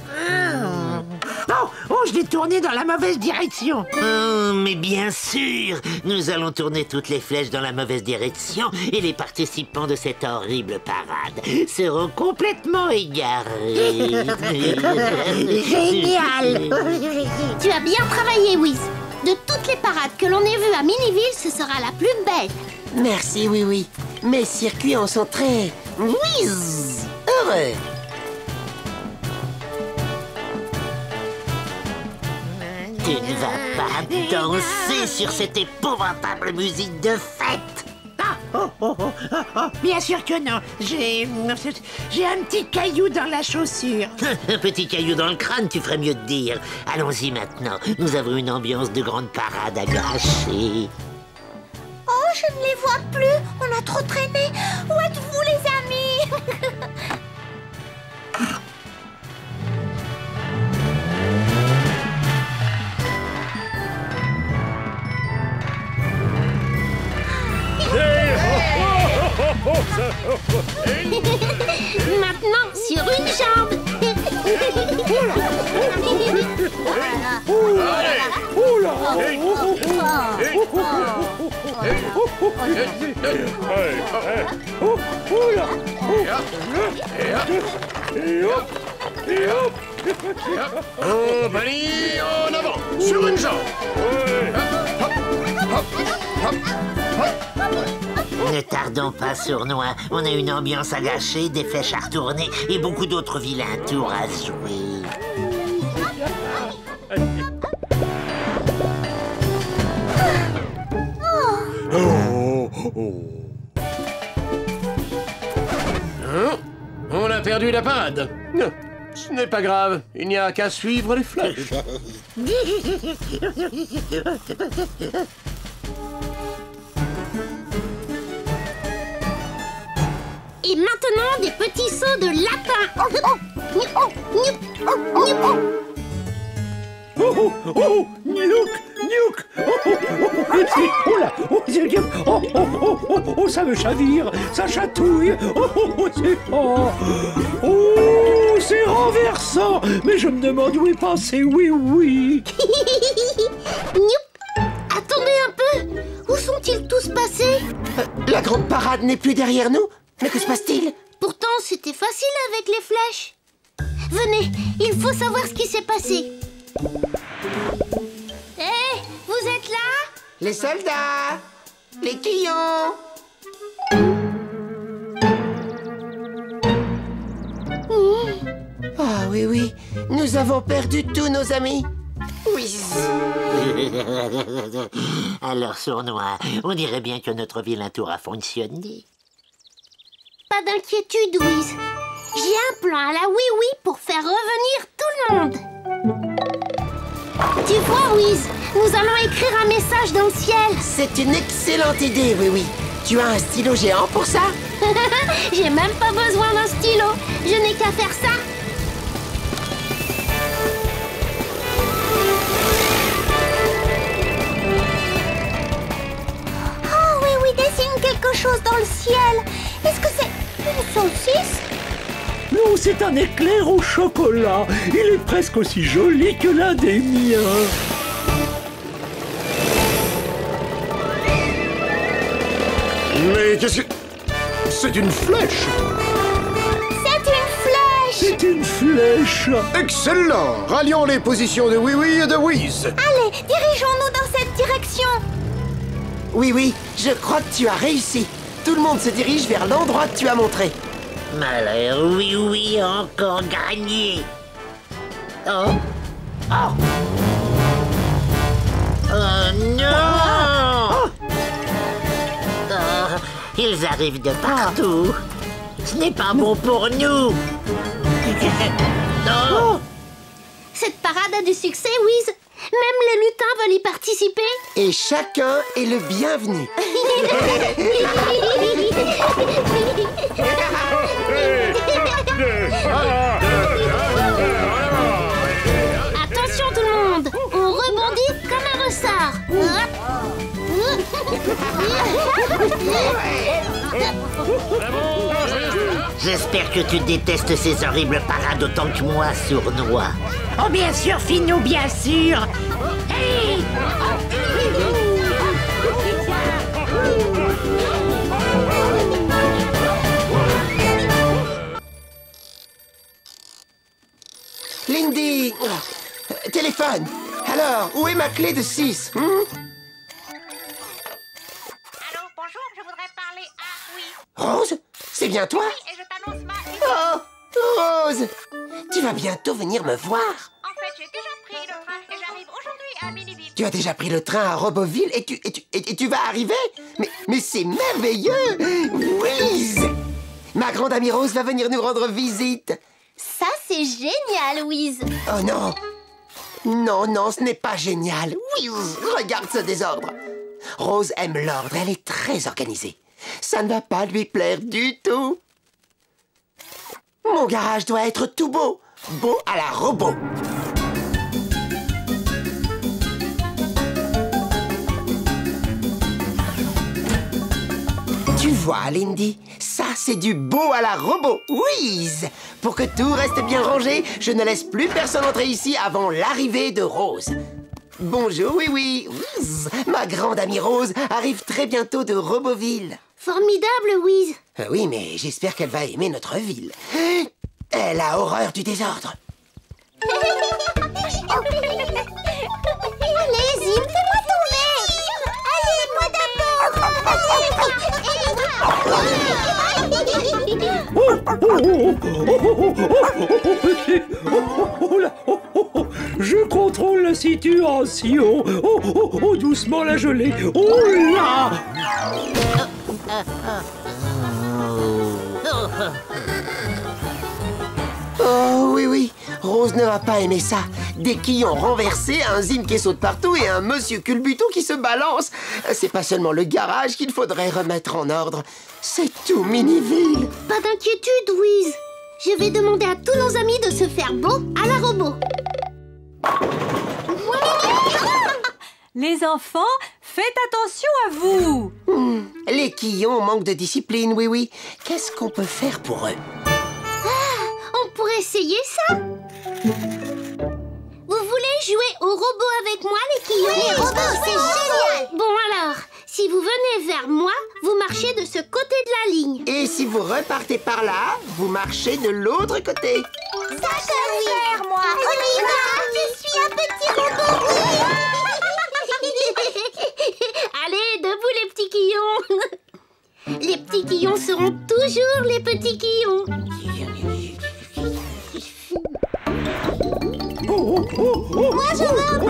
Oh, je l'ai tourné dans la mauvaise direction. Oh, mais bien sûr, nous allons tourner toutes les flèches dans la mauvaise direction et les participants de cette horrible parade seront complètement égarés. Génial. Tu as bien travaillé, Wiz. De toutes les parades que l'on ait vues à Miniville, ce sera la plus belle. Merci, oui, oui. Mes circuits en sont très... whiz, heureux. Tu ne vas pas danser sur cette épouvantable musique de fête. Bien sûr que non. J'ai un petit caillou dans la chaussure. Un petit caillou dans le crâne, tu ferais mieux de dire. Allons-y maintenant, nous avons une ambiance de grande parade à gâcher. Oh, je ne les vois plus. On a trop traîné. Où êtes-vous, les amis? Compagnie, en avant, sur une jambe. Ne tardons pas, Sournois. On a une ambiance à gâcher, des flèches à retourner et beaucoup d'autres vilains tours à jouer. On a perdu la parade. Ce n'est pas grave, il n'y a qu'à suivre les flèches. Et maintenant, des petits sauts de lapin. Oh, oh, oh, Niouk, Niouk. Oh là, oh, ça me chavire, ça chatouille. Oh, c'est renversant. Mais je me demande où est passé oui. Attendez un peu. Où sont-ils tous passés? La grande parade n'est plus derrière nous? Mais que se passe-t-il? Pourtant, c'était facile avec les flèches. Venez, il faut savoir ce qui s'est passé. Hé, vous êtes là? Les soldats! Les quillons! Ah oui, nous avons perdu tous nos amis. Oui. Alors, Sournois, on dirait bien que notre vilain tour a fonctionné. Pas d'inquiétude, Wiz. J'ai un plan à la oui-oui pour faire revenir tout le monde. Tu vois, Wiz, nous allons écrire un message dans le ciel. C'est une excellente idée, oui. Tu as un stylo géant pour ça? J'ai même pas besoin d'un stylo. Je n'ai qu'à faire ça. Oh, oui, dessine quelque chose dans le ciel. Est-ce que c'est une saucisse? Non, c'est un éclair au chocolat. Il est presque aussi joli que l'un des miens. Mais qu'est-ce que... C'est une flèche! C'est une flèche! Excellent! Rallions les positions de Oui et de Wiz. Allez, dirigeons-nous dans cette direction. Oui, je crois que tu as réussi. Tout le monde se dirige vers l'endroit que tu as montré. Malheur, oui, encore gagné. Oh non! Oh, ils arrivent de partout. Ce n'est pas bon pour nous. Non. Cette parade a du succès, Wiz. Même les lutins veulent y participer. Et chacun est le bienvenu. Attention tout le monde, on rebondit comme un ressort. J'espère que tu détestes ces horribles parades autant que moi, Sournois. Oh, bien sûr, Finou, bien sûr. Hey! Lindy! Téléphone! Alors, où est ma clé de 6? Allô, bonjour, je voudrais parler à... Oui. Rose? C'est bien toi? Oui, et je t'annonce ma... Oh, Rose! Tu vas bientôt venir me voir. En fait, j'ai déjà pris le train et j'arrive aujourd'hui à Miniville. Tu as déjà pris le train à Roboville et tu vas arriver? Mais c'est merveilleux! Wiz! Ma grande amie Rose va venir nous rendre visite. Ça, c'est génial, Wiz. Oh non! Non, ce n'est pas génial. Wiz, regarde ce désordre. Rose aime l'ordre, elle est très organisée. Ça ne va pas lui plaire du tout. Mon garage doit être tout beau. Beau à la robot. Tu vois, Lindy, ça, c'est du beau à la robot. Wiz! Pour que tout reste bien rangé, je ne laisse plus personne entrer ici avant l'arrivée de Rose. Bonjour, oui. Ma grande amie Rose arrive très bientôt de Roboville. Formidable, Wiz. Oui, mais j'espère qu'elle va aimer notre ville. Elle a horreur du désordre. Allez, Zim, fais-moi tourner. Allez, moi d'abord. Je contrôle la situation. Oh, doucement la gelée. Oh là! Oh oui, Rose ne va pas aimer ça. Des quillons renversés, un Zim qui saute partout et un monsieur culbuto qui se balance. C'est pas seulement le garage qu'il faudrait remettre en ordre. C'est tout Miniville. Pas d'inquiétude, Wiz. Je vais demander à tous nos amis de se faire beau à la robot. Les enfants, faites attention à vous. Les quillons manquent de discipline, oui. Qu'est-ce qu'on peut faire pour eux? On pourrait essayer ça. Vous voulez jouer au robot avec moi, les quillons? Les robots, c'est génial. Bon alors, si vous venez vers moi, vous marchez de ce côté de la ligne. Et si vous repartez par là, vous marchez de l'autre côté. Ça, je vais faire, moi. On y va. Je suis un petit robot. Allez, debout les petits quillons. Les petits quillons seront toujours les petits quillons. Moi, je veux un peu.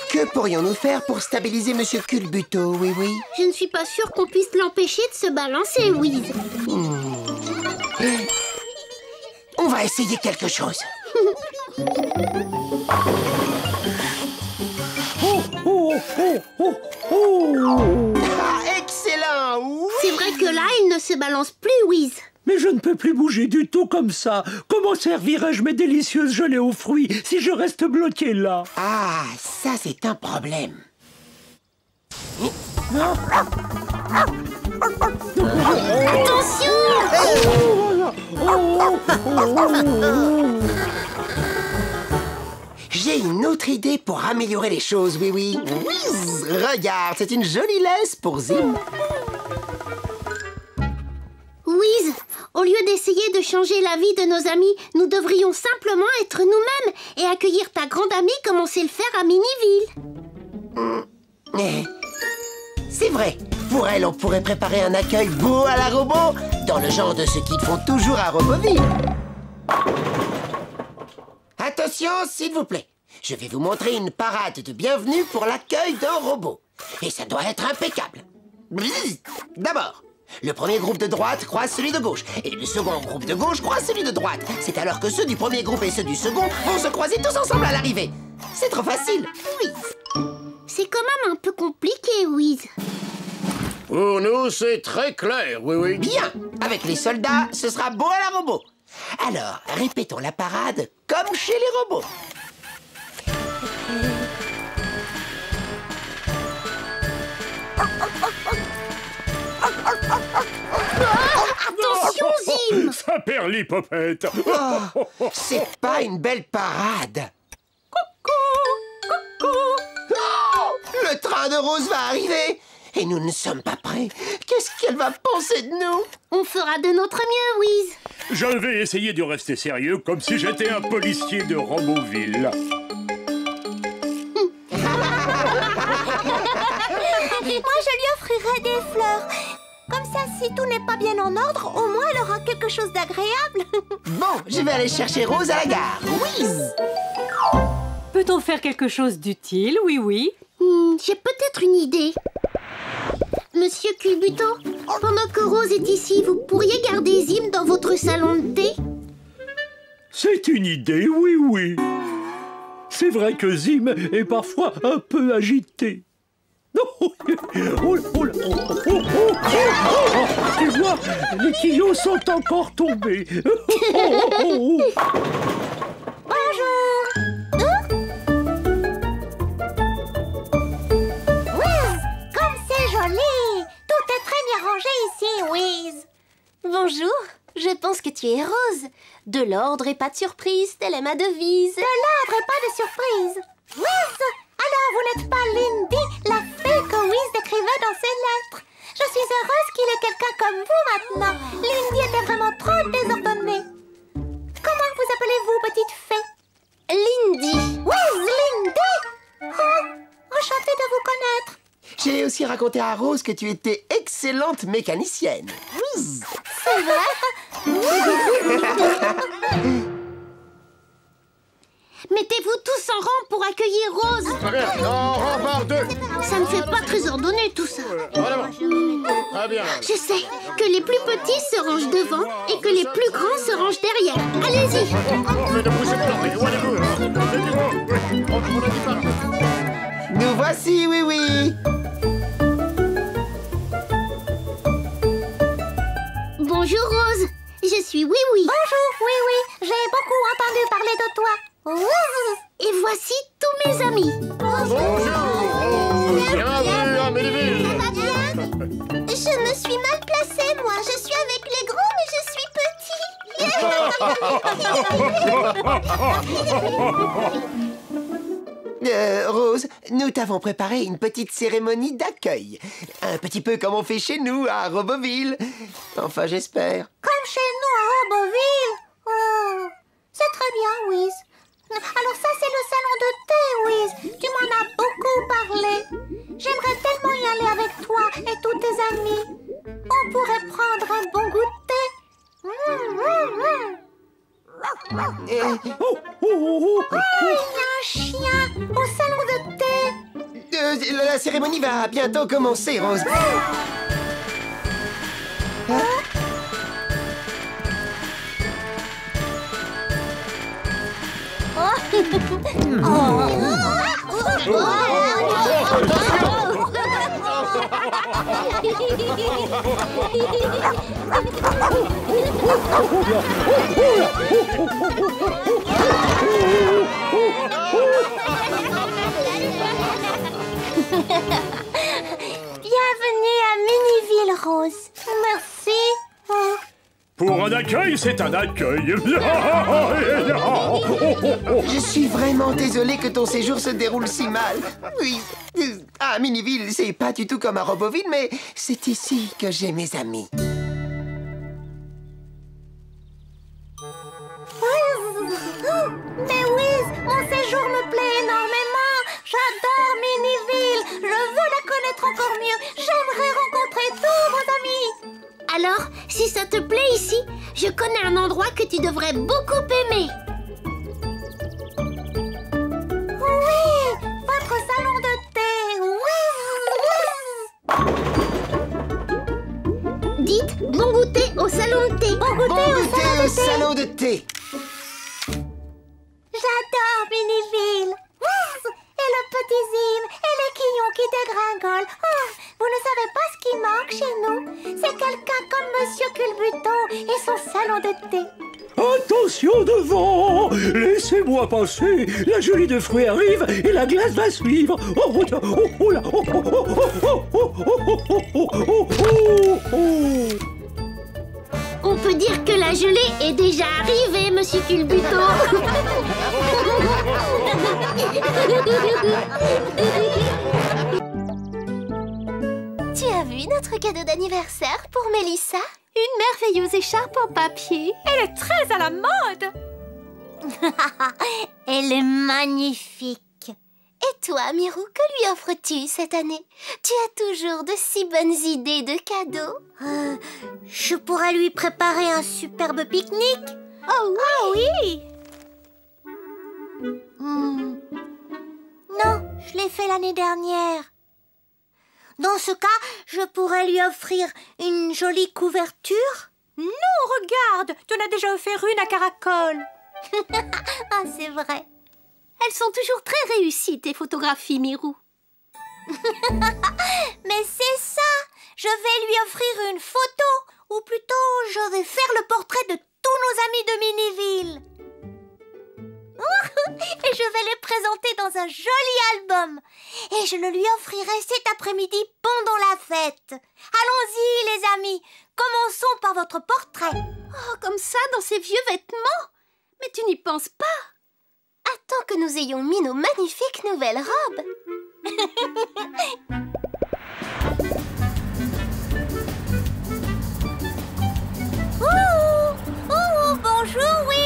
Que pourrions-nous faire pour stabiliser Monsieur Culbuto, oui? Je ne suis pas sûre qu'on puisse l'empêcher de se balancer, Wiz. On va essayer quelque chose. Ah, excellent! Oui. C'est vrai que là, il ne se balance plus, Wiz. Mais je ne peux plus bouger du tout comme ça. Comment servirai-je mes délicieuses gelées aux fruits si je reste bloqué là? Ah, ça c'est un problème. Attention! J'ai une autre idée pour améliorer les choses, oui. Regarde, c'est une jolie laisse pour Zim. Wiz, au lieu d'essayer de changer la vie de nos amis, nous devrions simplement être nous-mêmes et accueillir ta grande amie comme on sait le faire à Miniville. C'est vrai. Pour elle, on pourrait préparer un accueil beau à la robot, dans le genre de ce qu'ils font toujours à Roboville. Attention, s'il vous plaît. Je vais vous montrer une parade de bienvenue pour l'accueil d'un robot. Et ça doit être impeccable. D'abord, le premier groupe de droite croise celui de gauche. Et le second groupe de gauche croise celui de droite. C'est alors que ceux du premier groupe et ceux du second vont se croiser tous ensemble à l'arrivée. C'est trop facile. Wiz. C'est quand même un peu compliqué, Wiz. Pour nous, c'est très clair, oui. Bien. Avec les soldats, ce sera beau à la robot. Alors, répétons la parade comme chez les robots. Attention, Zim! Ça perd l'hypopète. Oh, c'est pas une belle parade. Coucou! Oh, le train de Rose va arriver et nous ne sommes pas prêts. Qu'est-ce qu'elle va penser de nous? On fera de notre mieux, Wiz. Je vais essayer de rester sérieux comme si j'étais un policier de Roboville. Moi, je lui offrirai des fleurs. Comme ça, si tout n'est pas bien en ordre, au moins elle aura quelque chose d'agréable. Bon, je vais aller chercher Rose à la gare. Wiz! Peut-on faire quelque chose d'utile, oui? J'ai peut-être une idée. Monsieur Culbuto, pendant que Rose est ici, vous pourriez garder Zim dans votre salon de thé? C'est une idée, oui. C'est vrai que Zim est parfois un peu agité. Tu vois, les quillots sont encore tombés. Bonjour. Wiz, comme c'est joli. Tout est très bien rangé ici, Wiz. Bonjour, Je pense que tu es Rose. De l'ordre et pas de surprise, telle est ma devise. De l'ordre et pas de surprise. Wiz! Alors vous n'êtes pas Lindy, la fée que Wiz décrivait dans ses lettres. Je suis heureuse qu'il ait quelqu'un comme vous maintenant. Lindy était vraiment trop désordonnée. Comment vous appelez-vous, petite fée? Lindy. Wiz, Lindy! Oh, enchantée de vous connaître. J'ai aussi raconté à Rose que tu étais excellente mécanicienne. Wiz. C'est vrai? Mettez-vous tous en rang pour accueillir Rose. Très bien, en rang par deux. Ça ne fait pas très ordonné tout ça. Très bien. Je sais que les plus petits se rangent devant et que les plus grands se rangent derrière. Allez-y. Mais ne poussez pas, éloignez-vous. Nous voici, oui, oui. Bonjour Rose, je suis Oui Oui. Bonjour, Oui Oui, j'ai beaucoup entendu parler de toi. Et voici tous mes amis. Bonjour. Bienvenue à Méniville. Ça va bien? Je me suis mal placée, moi. Je suis avec les gros, mais je suis petit. Rose, nous t'avons préparé une petite cérémonie d'accueil. Un petit peu comme on fait chez nous à Roboville. Enfin, j'espère. Comme chez nous à Roboville. Oh, c'est très bien, Wiz. Alors ça, c'est le salon de thé, Wiz. Tu m'en as beaucoup parlé. J'aimerais tellement y aller avec toi et tous tes amis. On pourrait prendre un bon goûter. Oh, il y a un chien au salon de thé. La cérémonie va bientôt commencer, Rose. Bienvenue à Méniville, Rose. Merci. Pour un accueil, c'est un accueil. Je suis vraiment désolé que ton séjour se déroule si mal. Oui, à Méniville, c'est pas du tout comme à Roboville, mais c'est ici que j'ai mes amis. Mais Wiz, mon séjour me plaît énormément. J'adore Méniville. Je veux la connaître encore mieux. J'aimerais rencontrer tous vos amis. Alors, si ça te plaît ici, je connais un endroit que tu devrais beaucoup aimer. Oui, votre salon de thé. Oui. Dites bon goûter au salon de thé. Bon goûter au salon de thé. J'adore Méniville. Et le petit Zim, et les quillons qui dégringolent. Vous ne savez pas ce qui manque chez nous. C'est quelqu'un comme Monsieur Culbuto et son salon de thé. Attention devant! Laissez-moi passer! La gelée de fruits arrive et la glace va suivre! Oh, oh, oh, oh, là, oh, oh, oh, oh, oh, oh, oh, oh. On peut dire que la gelée est déjà arrivée, Monsieur Culbuto. Tu as vu notre cadeau d'anniversaire pour Mélissa? Une merveilleuse écharpe en papier. Elle est très à la mode. Elle est magnifique. Et toi, Mirou, que lui offres-tu cette année? Tu as toujours de si bonnes idées de cadeaux. Je pourrais lui préparer un superbe pique-nique. Oh oui, Non, je l'ai fait l'année dernière. Dans ce cas, je pourrais lui offrir une jolie couverture. Non, regarde, tu en as déjà offert une à Caracol. Ah, c'est vrai. Elles sont toujours très réussies, tes photographies, Mirou. Mais c'est ça. Je vais lui offrir une photo. Ou plutôt, je vais faire le portrait de tous nos amis de Méniville. Et je vais les présenter dans un joli album. Et je le lui offrirai cet après-midi pendant la fête. Allons-y, les amis. Commençons par votre portrait. Oh, comme ça, dans ces vieux vêtements? Mais tu n'y penses pas? Attends que nous ayons mis nos magnifiques nouvelles robes. Bonjour, oui.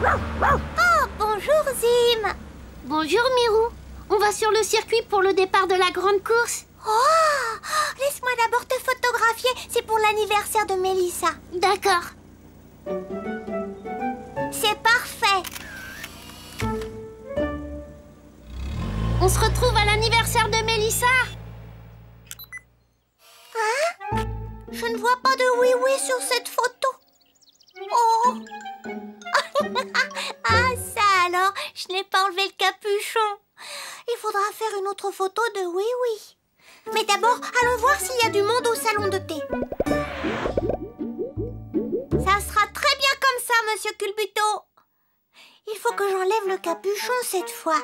Oh, bonjour, Zim. Bonjour, Mirou. On va sur le circuit pour le départ de la grande course. Oh, laisse-moi d'abord te photographier. C'est pour l'anniversaire de Mélissa. D'accord. C'est parfait. On se retrouve à l'anniversaire de Mélissa. Hein? Je ne vois pas de oui-oui sur cette photo. Oh. Ah, ça alors, je n'ai pas enlevé le capuchon. Il faudra faire une autre photo de oui-oui. Mais d'abord, allons voir s'il y a du monde au salon de thé. Ça sera très bien comme ça, monsieur Culbuto. Il faut que j'enlève le capuchon cette fois.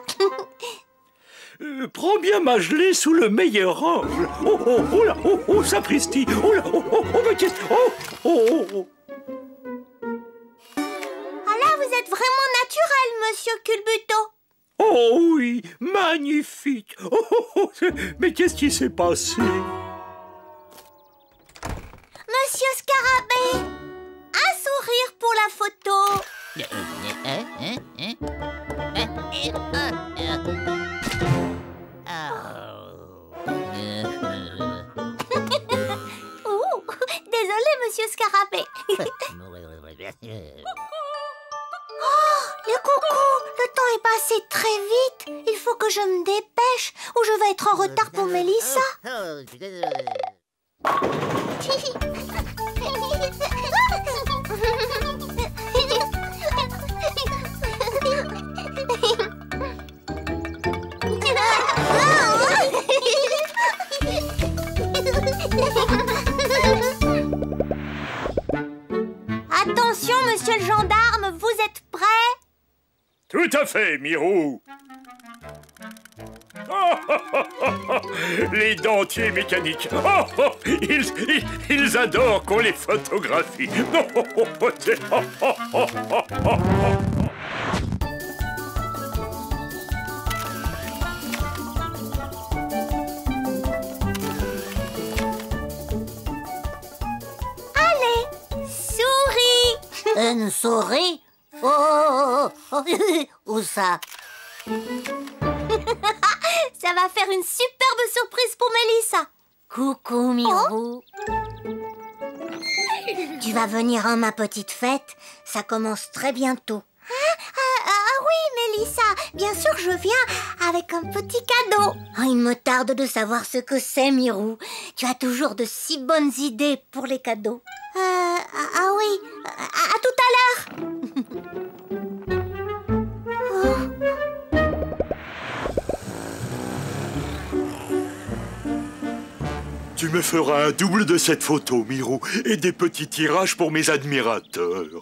Prends bien ma gelée sous le meilleur angle. Oh, oh, oh là, oh, oh, sapristi. Oh là, oh, oh, oh, mais qu'est-ce... Oh, oh, oh, oh. Ah là, vous êtes vraiment naturel, monsieur Culbuto. Oh oui, magnifique. Oh, oh, oh. Mais qu'est-ce qui s'est passé? Monsieur Scarabée, un sourire pour la photo. Ouh, désolé, monsieur Scarabée. Oh, le coucou, le temps est passé très vite. Il faut que je me dépêche ou je vais être en retard pour Mélissa. Attention, monsieur le gendarme, vous êtes prêt? Tout à fait, Mirou. Oh, oh, oh, oh, les dentiers mécaniques. Oh, oh, ils adorent qu'on les photographie. Oh, oh, oh, oh, oh, oh, oh, oh. Une souris? Oh, où ça? Ça va faire une superbe surprise pour Mélissa. Coucou, Mirou. Oh. Tu vas venir à ma petite fête? Ça commence très bientôt. Oui, Mélissa, bien sûr je viens avec un petit cadeau. Oh, il me tarde de savoir ce que c'est, Mirou. Tu as toujours de si bonnes idées pour les cadeaux. Oui, à tout à l'heure. Tu me feras un double de cette photo, Mirou, et des petits tirages pour mes admirateurs.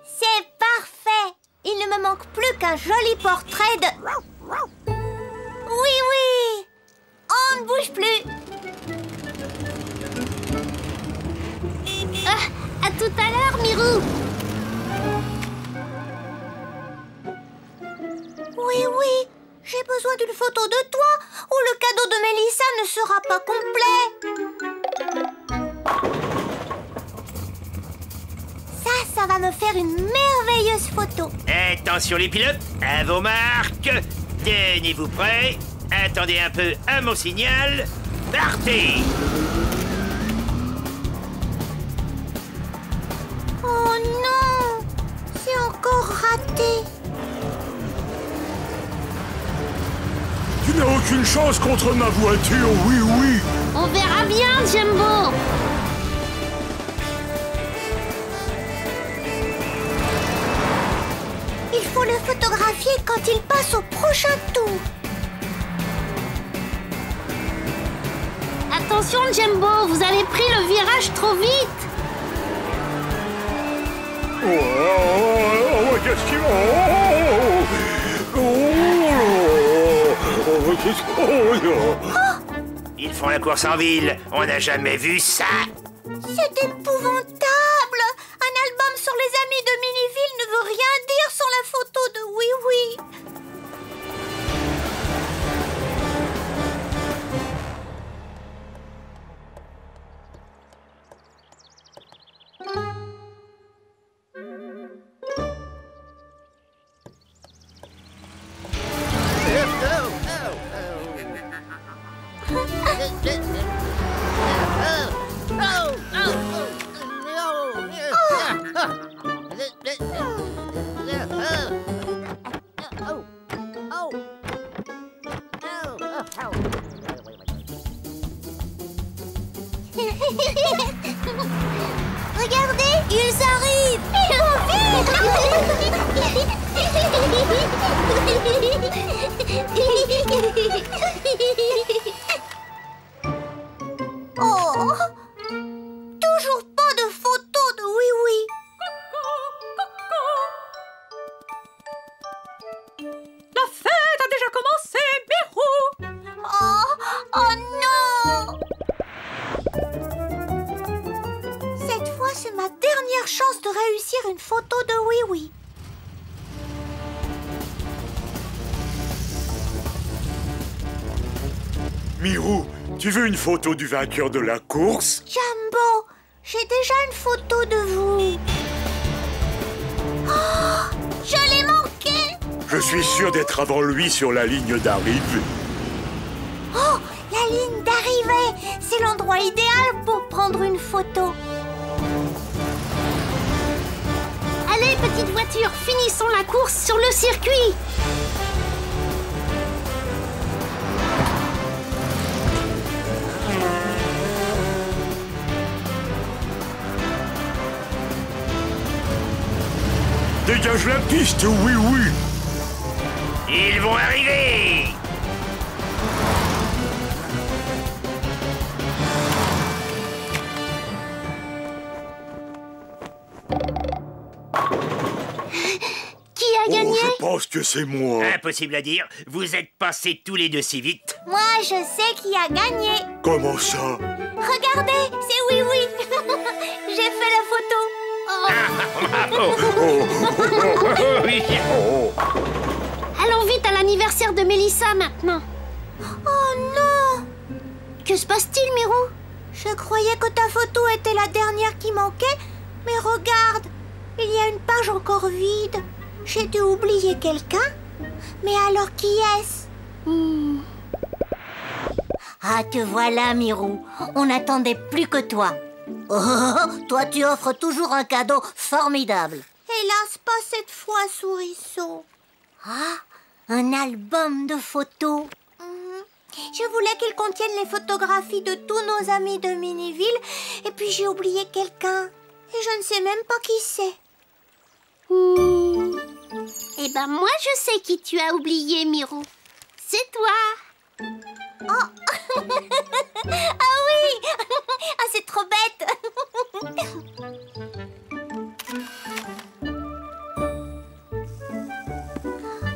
C'est parfait. Il ne me manque plus qu'un joli portrait de... Oui. On ne bouge plus. À tout à l'heure, Mirou. Oui. J'ai besoin d'une photo de toi ou le cadeau de Mélissa ne sera pas complet. Ça va me faire une merveilleuse photo. Attention les pilotes, à vos marques. Tenez-vous prêts. Attendez un peu à mon signal. Partez! Oh non! C'est encore raté. Tu n'as aucune chance contre ma voiture, oui. On verra bien, Jumbo. Il faut le photographier quand il passe au prochain tour. Attention, Jumbo, vous avez pris le virage trop vite. Qu'est-ce qu'il Il faut font la course en ville. On n'a jamais vu ça. C'est épouvantable. Un album sur les amis de Miniville ne veut rien dire sans la photo de Oui Oui. Regardez, ils arrivent. Oh, toujours pas de photo de Oui Oui. La fête a déjà commencé, Mirou. Oh non. Cette fois, c'est ma dernière chance de réussir une photo de Oui Oui. Mirou, tu veux une photo du vainqueur de la course? Jumbo, j'ai déjà une photo de vous. Oh, je l'ai manqué. Je suis sûr d'être avant lui sur la ligne d'arrivée. Oh, la ligne d'arrivée, c'est l'endroit idéal pour prendre une photo. Allez, petite voiture, finissons la course sur le circuit. Dégage la piste, Oui Oui. Ils vont arriver. Qui a gagné? Je pense que c'est moi. Impossible à dire. Vous êtes passés tous les deux si vite. Moi, je sais qui a gagné. Comment ça? Regardez, c'est Oui Oui. J'ai fait la photo. Allons vite à l'anniversaire de Mélissa maintenant. Oh non. Que se passe-t-il, Mirou? Je croyais que ta photo était la dernière qui manquait, mais regarde, il y a une page encore vide. J'ai dû oublier quelqu'un. Mais alors qui est-ce? Ah, te voilà, Mirou. On n'attendait plus que toi. Oh, toi, tu offres toujours un cadeau formidable. Hélas, pas cette fois, Souriceau. Ah, un album de photos. Je voulais qu'il contienne les photographies de tous nos amis de Miniville, et puis j'ai oublié quelqu'un. Et je ne sais même pas qui c'est. Eh ben moi, je sais qui tu as oublié, Mirou. C'est toi. Oh. Ah oui. Ah, c'est trop bête.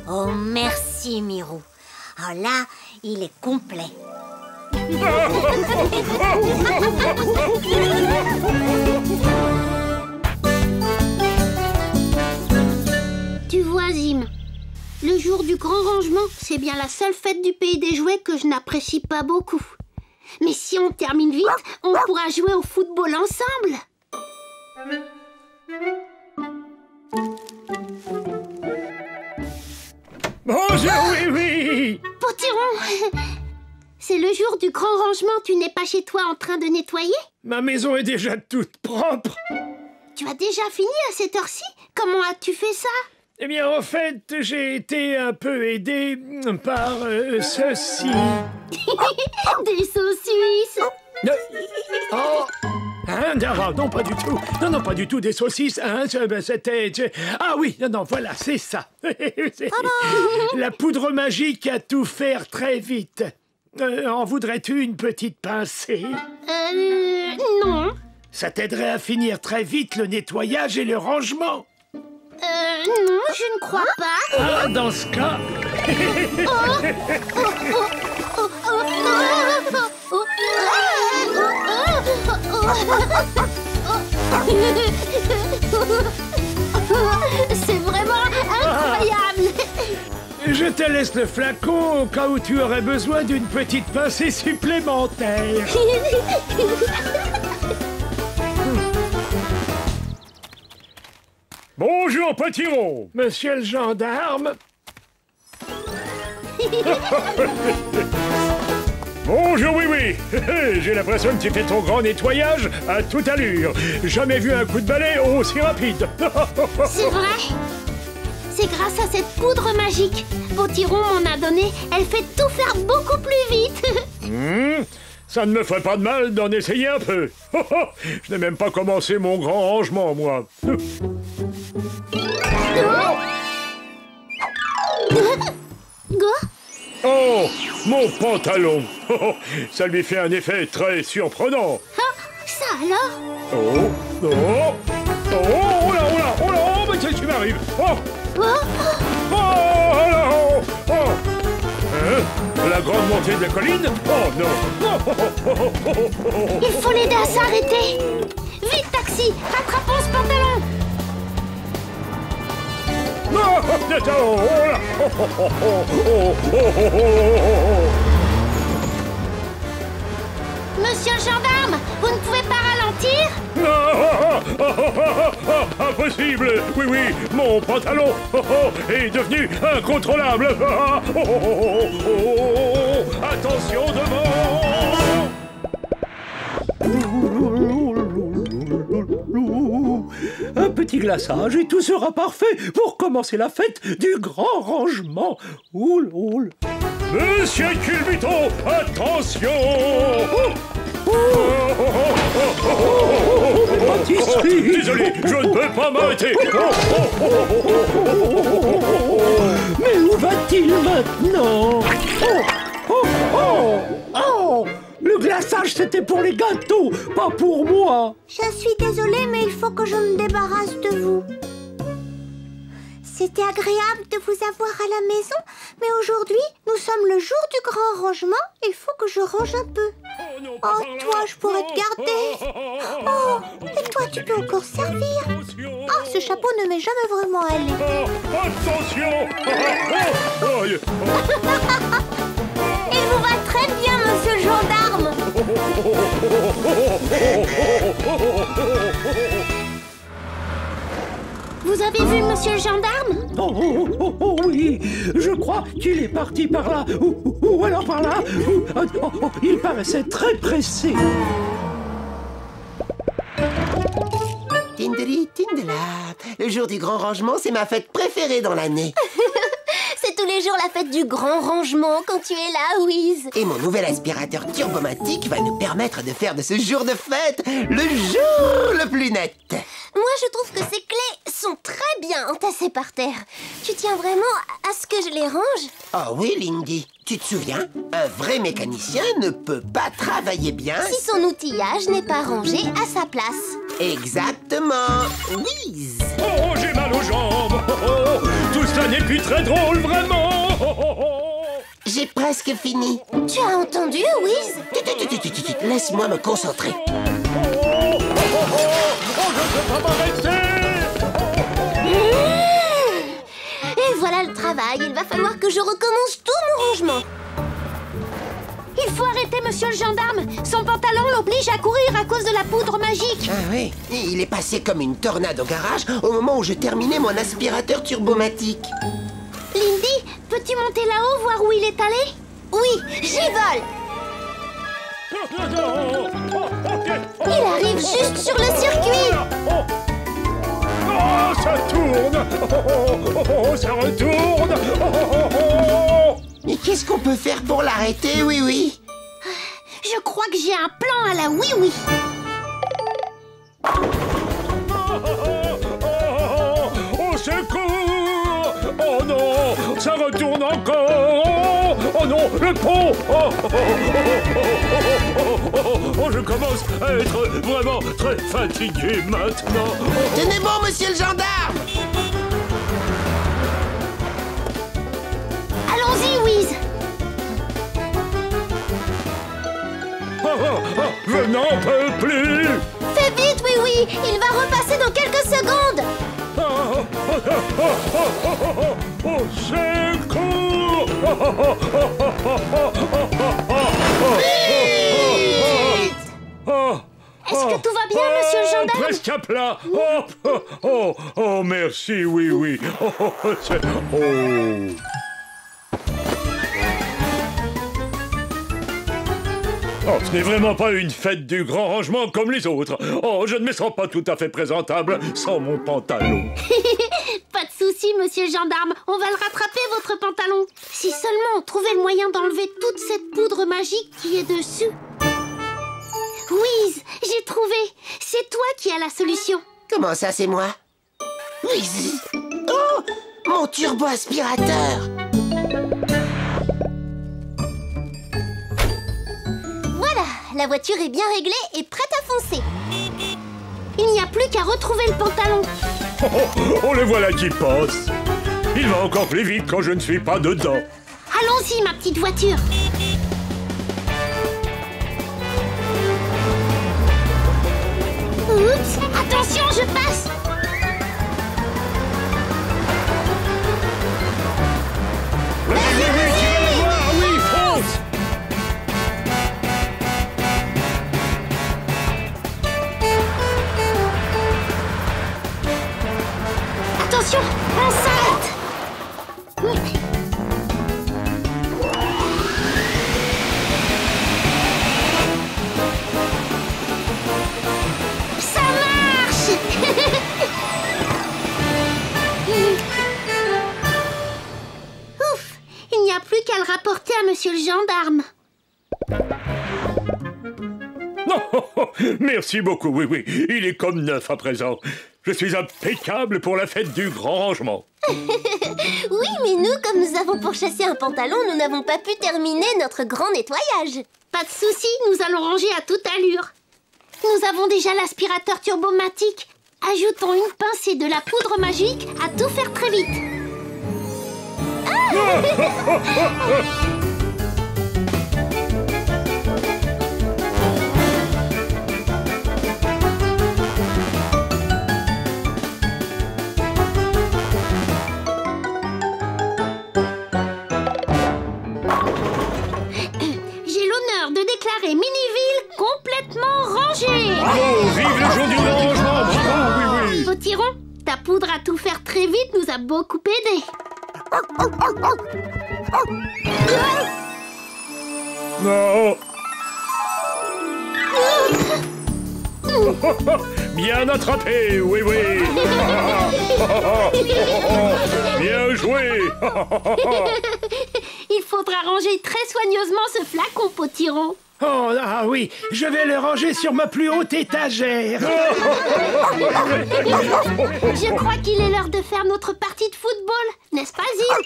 Oh, merci, Mirou. Oh là, il est complet. Tu vois, Zim, le jour du grand rangement, c'est bien la seule fête du pays des jouets que je n'apprécie pas beaucoup. Mais si on termine vite, on pourra jouer au football ensemble. Bonjour, Oui Oui. Potiron, c'est le jour du grand rangement, tu n'es pas chez toi en train de nettoyer? Ma maison est déjà toute propre. Tu as déjà fini à cette heure-ci? Comment as-tu fait ça? Eh bien, en fait, j'ai été un peu aidé par ceci. Des saucisses. Oh. Hein, non, pas du tout. Non, pas du tout des saucisses. Hein, c'était... Ah oui, non, voilà, c'est ça. La poudre magique à tout faire très vite. En voudrais-tu une petite pincée? Non. Ça t'aiderait à finir très vite le nettoyage et le rangement. Non, je ne crois pas. Ah, dans ce cas... C'est vraiment incroyable. Je te laisse le flacon au cas où tu aurais besoin d'une petite pincée supplémentaire. Bonjour, Potiron. Monsieur le gendarme. Bonjour, oui. J'ai l'impression que tu fais ton grand nettoyage à toute allure. Jamais vu un coup de balai aussi rapide. C'est vrai. C'est grâce à cette poudre magique. Potiron m'en a donné. Elle fait tout faire beaucoup plus vite. Ça ne me ferait pas de mal d'en essayer un peu. Je n'ai même pas commencé mon grand rangement, moi. Oh, mon pantalon. Ça lui fait un effet très surprenant. Ça alors? Oh là, mais qu'est-ce qui m'arrive? La grande montée de la colline? Oh non! Il faut l'aider à s'arrêter. Vite, taxi, rattrapons ce pantalon. Monsieur le gendarme, vous ne pouvez pas ralentir? Impossible! Oui, mon pantalon est devenu incontrôlable! Attention devant! Un petit glaçage et tout sera parfait pour commencer la fête du grand rangement. Oul. Monsieur Culbuton, attention! Désolé, je ne peux pas m'arrêter. Mais où va-t-il maintenant? Le glaçage, c'était pour les gâteaux, pas pour moi. Je suis désolée, mais il faut que je me débarrasse de vous. C'était agréable de vous avoir à la maison, mais aujourd'hui, nous sommes le jour du grand rangement. Il faut que je range un peu. Oh, toi, je pourrais te garder. Oh, et toi, tu peux encore servir. Oh, ce chapeau ne m'est jamais vraiment allé. Attention! Il vous va très bien, monsieur le gendarme. Vous avez vu monsieur le gendarme? Oh oui, je crois qu'il est parti par là, ou alors par là. Il paraissait très pressé. Tindeli, tindela. Le jour du grand rangement, c'est ma fête préférée dans l'année. C'est tous les jours la fête du grand rangement quand tu es là, Wiz. Et mon nouvel aspirateur turbomatique va nous permettre de faire de ce jour de fête le jour le plus net. Moi, je trouve que ces clés sont très bien entassées par terre. Tu tiens vraiment à ce que je les range? Oh oui, Lindy. Tu te souviens? Un vrai mécanicien ne peut pas travailler bien si son outillage n'est pas rangé à sa place. Exactement. Wiz. Oh, j'ai mal aux jambes. Tout cela n'est plus très drôle, vraiment. J'ai presque fini. Tu as entendu, Wiz? Laisse-moi me concentrer. Et voilà le travail. Il va falloir que je recommence tout mon rangement. Il faut arrêter monsieur le gendarme. Son pantalon l'oblige à courir à cause de la poudre magique. Ah oui, il est passé comme une tornade au garage au moment où je terminais mon aspirateur turbomatique. Lindy, peux-tu monter là-haut voir où il est allé? Oui, j'y vole. Il arrive juste sur le circuit. Oh, ça tourne. Ça retourne. Mais qu'est-ce qu'on peut faire pour l'arrêter, oui? Je crois que j'ai un plan à la oui. Au secours! Oh non! Ça retourne encore! Oh non! Le pont! Oh, je commence à être vraiment très fatigué maintenant! Tenez bon, monsieur le gendarme! Allons-y, Wiz! Je n'en peux plus! Il va repasser dans quelques secondes. Est-ce que tout va bien, monsieur le gendarme? Presque à plat. Oh, merci, oui. Oh, ce n'est vraiment pas une fête du grand rangement comme les autres. Oh, je ne me sens pas tout à fait présentable sans mon pantalon. Pas de souci, monsieur le gendarme. On va le rattraper, votre pantalon. Si seulement on trouvait le moyen d'enlever toute cette poudre magique qui est dessus. Whiz, j'ai trouvé. C'est toi qui as la solution. Comment ça, c'est moi? Whiz. Oh, mon turbo-aspirateur. Voilà, la voiture est bien réglée et prête à foncer. Il n'y a plus qu'à retrouver le pantalon. Oh, les voilà qui passent. Il va encore plus vite quand je ne suis pas dedans. Allons-y, ma petite voiture. Oups, attention, je passe. Oui, fonce. Attention, on s'arrête. Ça marche. Ouf, il n'y a plus qu'à le rapporter à monsieur le gendarme. Non, merci beaucoup, oui. Il est comme neuf à présent. Je suis impeccable pour la fête du grand rangement. Oui, mais nous, comme nous avons pourchassé un pantalon, nous n'avons pas pu terminer notre grand nettoyage. Pas de souci, nous allons ranger à toute allure. Nous avons déjà l'aspirateur turbomatique. Ajoutons une pincée de la poudre magique à tout faire très vite. J'ai l'honneur de déclarer Miniville complètement rangée. Bravo, vive le jour du grand rangement. Bravo, oui. Potiron, ta poudre à tout faire très vite nous a beaucoup aidé. Non. Bien attrapé, oui. Bien joué. Il faudra ranger très soigneusement ce flacon, Potiron. Oh, ah oui, je vais le ranger sur ma plus haute étagère. Je crois qu'il est l'heure de faire notre partie de football, n'est-ce pas, Zim?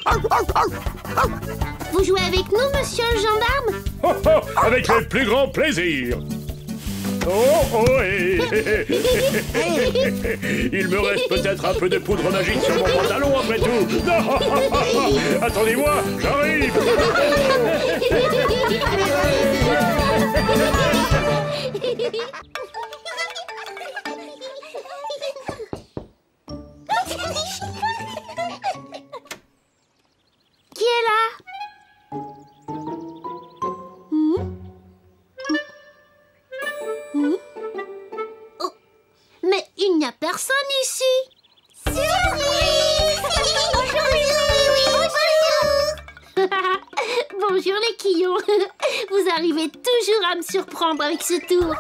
Vous jouez avec nous, monsieur le gendarme? Avec le plus grand plaisir. Il me reste peut-être un peu de poudre magique sur mon pantalon après tout. Attendez-moi, j'arrive. Qui est là? Oh, mais il n'y a personne ici. Surprise! Bonjour les quillons. Vous arrivez toujours à me surprendre avec ce tour.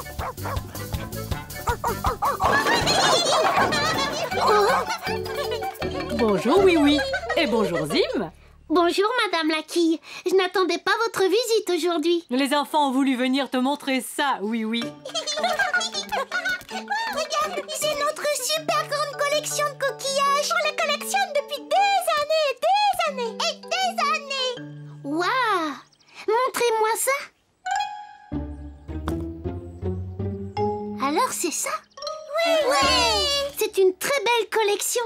Bonjour, oui. Et bonjour, Zim. Bonjour, Madame la Quille. Je n'attendais pas votre visite aujourd'hui. Les enfants ont voulu venir te montrer ça, oui. Regarde, c'est notre super grande collection de coquillages. On la collectionne depuis des années et des années. Waouh! Montrez-moi ça. Alors, c'est ça? Ouais. C'est une très belle collection.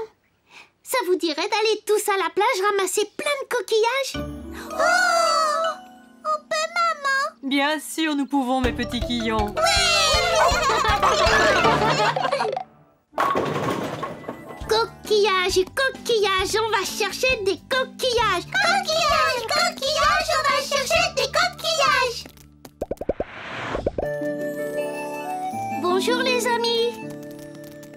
Ça vous dirait d'aller tous à la plage ramasser plein de coquillages? Oh! On peut, maman? Bien sûr, nous pouvons, mes petits quillons. Oui. Coquillage, coquillage, on va chercher des coquillages. Coquillage, coquillage, on va chercher des coquillages. Bonjour les amis.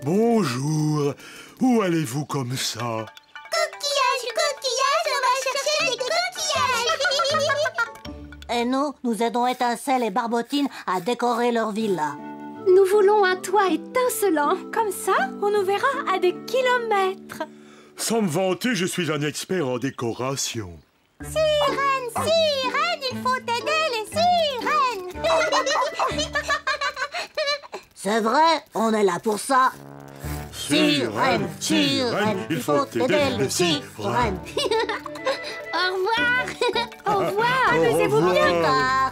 Bonjour. Où allez-vous comme ça? Coquillage, coquillage, on va chercher des coquillages. Et nous aidons Étincelle et Barbotine à décorer leur villa. Nous voulons un toit étincelant. Comme ça, on nous verra à des kilomètres. Sans me vanter, je suis un expert en décoration. Sirène, sirène, il faut aider les sirènes. C'est vrai, on est là pour ça. Sirène, sirène, il faut aider les sirènes. Au revoir. Au revoir, amusez-vous bien.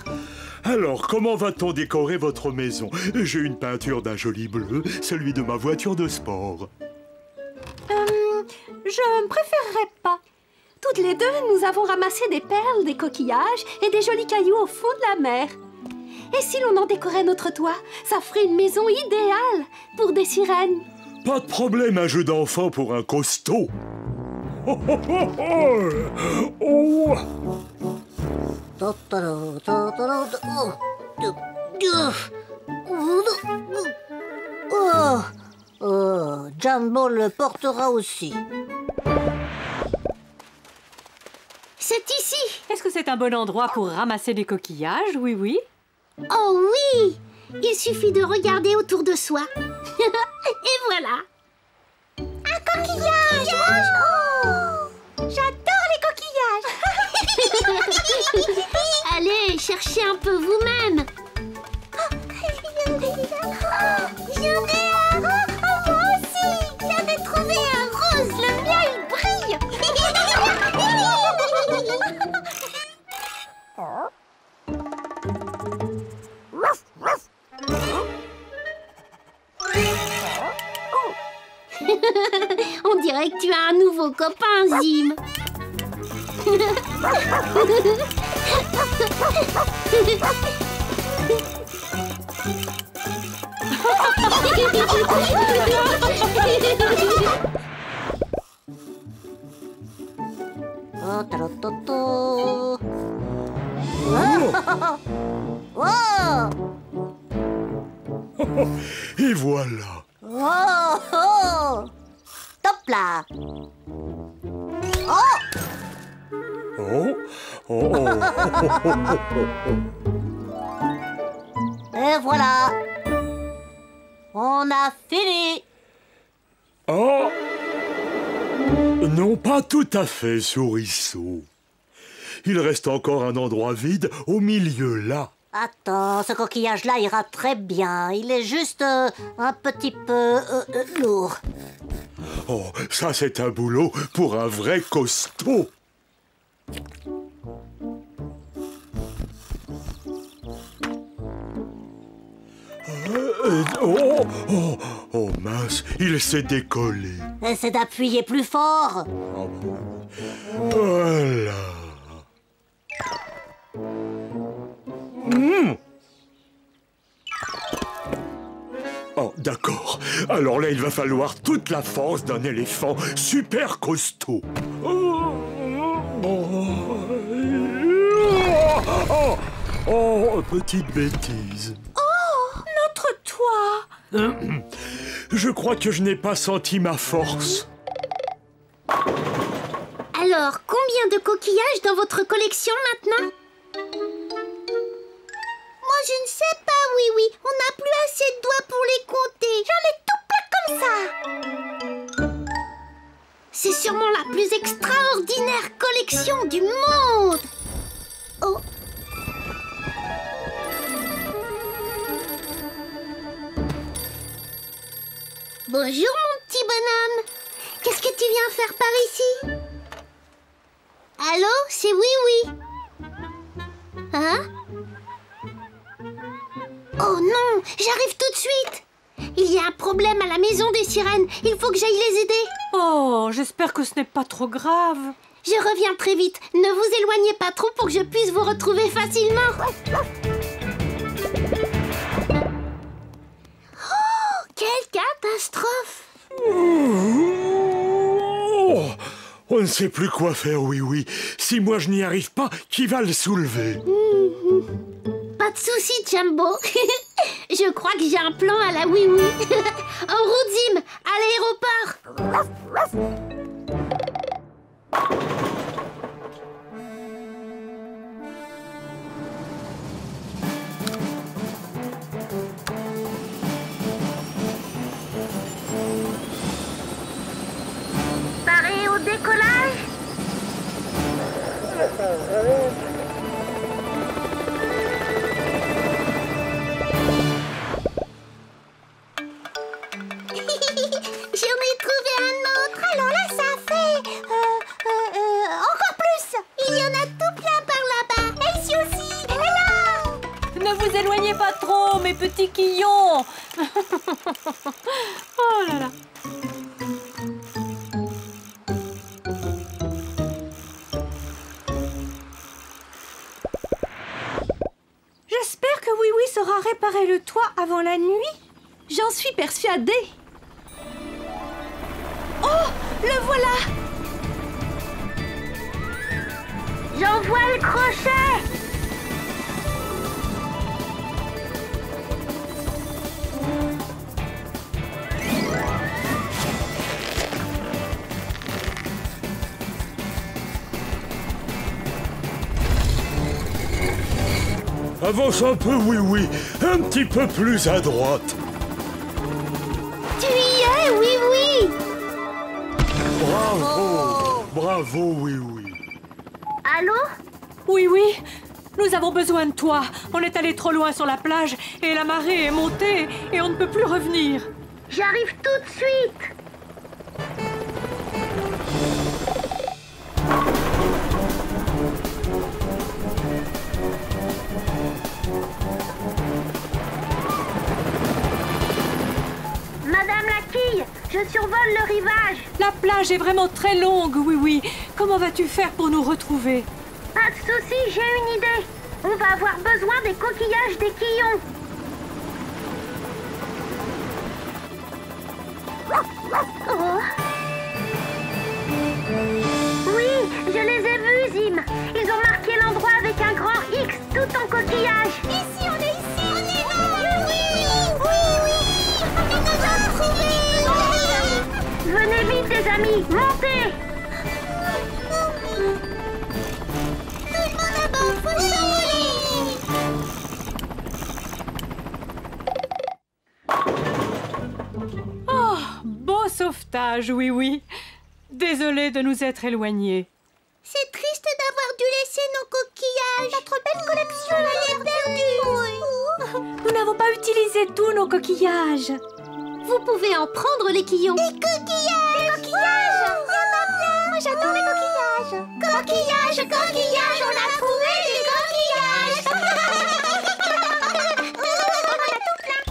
Alors, comment va-t-on décorer votre maison? J'ai une peinture d'un joli bleu, celui de ma voiture de sport. Je ne préférerais pas. Toutes les deux, nous avons ramassé des perles, des coquillages et des jolis cailloux au fond de la mer. Et si l'on en décorait notre toit, ça ferait une maison idéale pour des sirènes. Pas de problème, un jeu d'enfant pour un costaud. Oh, oh, oh, oh. Oh, Jumbo le portera aussi. C'est ici. Est-ce que c'est un bon endroit pour ramasser des coquillages? Oui, oui. Oh oui. Il suffit de regarder autour de soi. Et voilà. Un coquillage. Oh, j'adore les coquillages. Allez, cherchez un peu vous-même. J'en ai un. Moi aussi. J'avais trouvé un rose. Le mien, il brille. On dirait que tu as un nouveau copain, Zim. Et voilà. Oh, oh. Top là. Oh. Oh, oh, oh. Et voilà. On a fini. Oh. Non, pas tout à fait, Souriceau. Il reste encore un endroit vide au milieu, là. Attends, ce coquillage-là ira très bien. Il est juste un petit peu lourd. Oh, ça c'est un boulot pour un vrai costaud. Oh, mince, il s'est décollé. Essaie d'appuyer plus fort. Voilà. Mmh. Oh, d'accord. Alors là, il va falloir toute la force d'un éléphant super costaud. Oh, petite bêtise. Oh, notre toit. Je crois que je n'ai pas senti ma force. Alors, combien de coquillages dans votre collection maintenant? Moi, je ne sais pas, oui. On n'a plus assez de doigts pour les compter. J'en ai tout plein comme ça. C'est sûrement la plus extraordinaire collection du monde. Oh. Bonjour, mon petit bonhomme. Qu'est-ce que tu viens faire par ici? Allô, c'est Oui. Hein? Oh non, j'arrive tout de suite. Il y a un problème à la maison des sirènes. Il faut que j'aille les aider. Oh, j'espère que ce n'est pas trop grave. Je reviens très vite. Ne vous éloignez pas trop pour que je puisse vous retrouver facilement. Oh, quelle catastrophe! On ne sait plus quoi faire, oui. Si moi je n'y arrive pas, qui va le soulever? Pas de souci, Jumbo. Je crois que j'ai un plan à la oui-oui. En route, Zim, à l'aéroport. Paré au décollage. J'en ai trouvé un autre. Alors là, ça fait... encore plus. Il y en a tout plein par là-bas. Et ici aussi. Et là. Ne vous éloignez pas trop, mes petits quillons. Oh là là. J'espère que Oui-Oui saura réparer le toit avant la nuit. J'en suis persuadée. Oh, le voilà! J'envoie le crochet. Avance un peu, oui. Un petit peu plus à droite. Tu y es, oui. Bravo, oui. Allô? Oui, nous avons besoin de toi. On est allé trop loin sur la plage et la marée est montée et on ne peut plus revenir. J'arrive tout de suite. Madame la quille, je survole le rivage. La plage est vraiment très longue, oui. Comment vas-tu faire pour nous retrouver? Pas de souci, j'ai une idée. On va avoir besoin des coquillages des quillons. Oh. Oui, je les ai vus, Zim. Ils ont marqué l'endroit avec un grand X tout en coquillage. Ici, on est ici. On y va. Oui. On nous a trouvés. Venez vite, les amis. Montez. Oh, beau sauvetage, oui. Désolée de nous être éloignés. C'est triste d'avoir dû laisser nos coquillages. Notre belle collection, elle est perdue. Nous n'avons pas utilisé tous nos coquillages. Vous pouvez en prendre, les quillons. Des coquillages. Des coquillages. Il y en a plein. Moi, j'adore les coquillages. Coquillages, on a trouvé des coquillages. On a tout plein.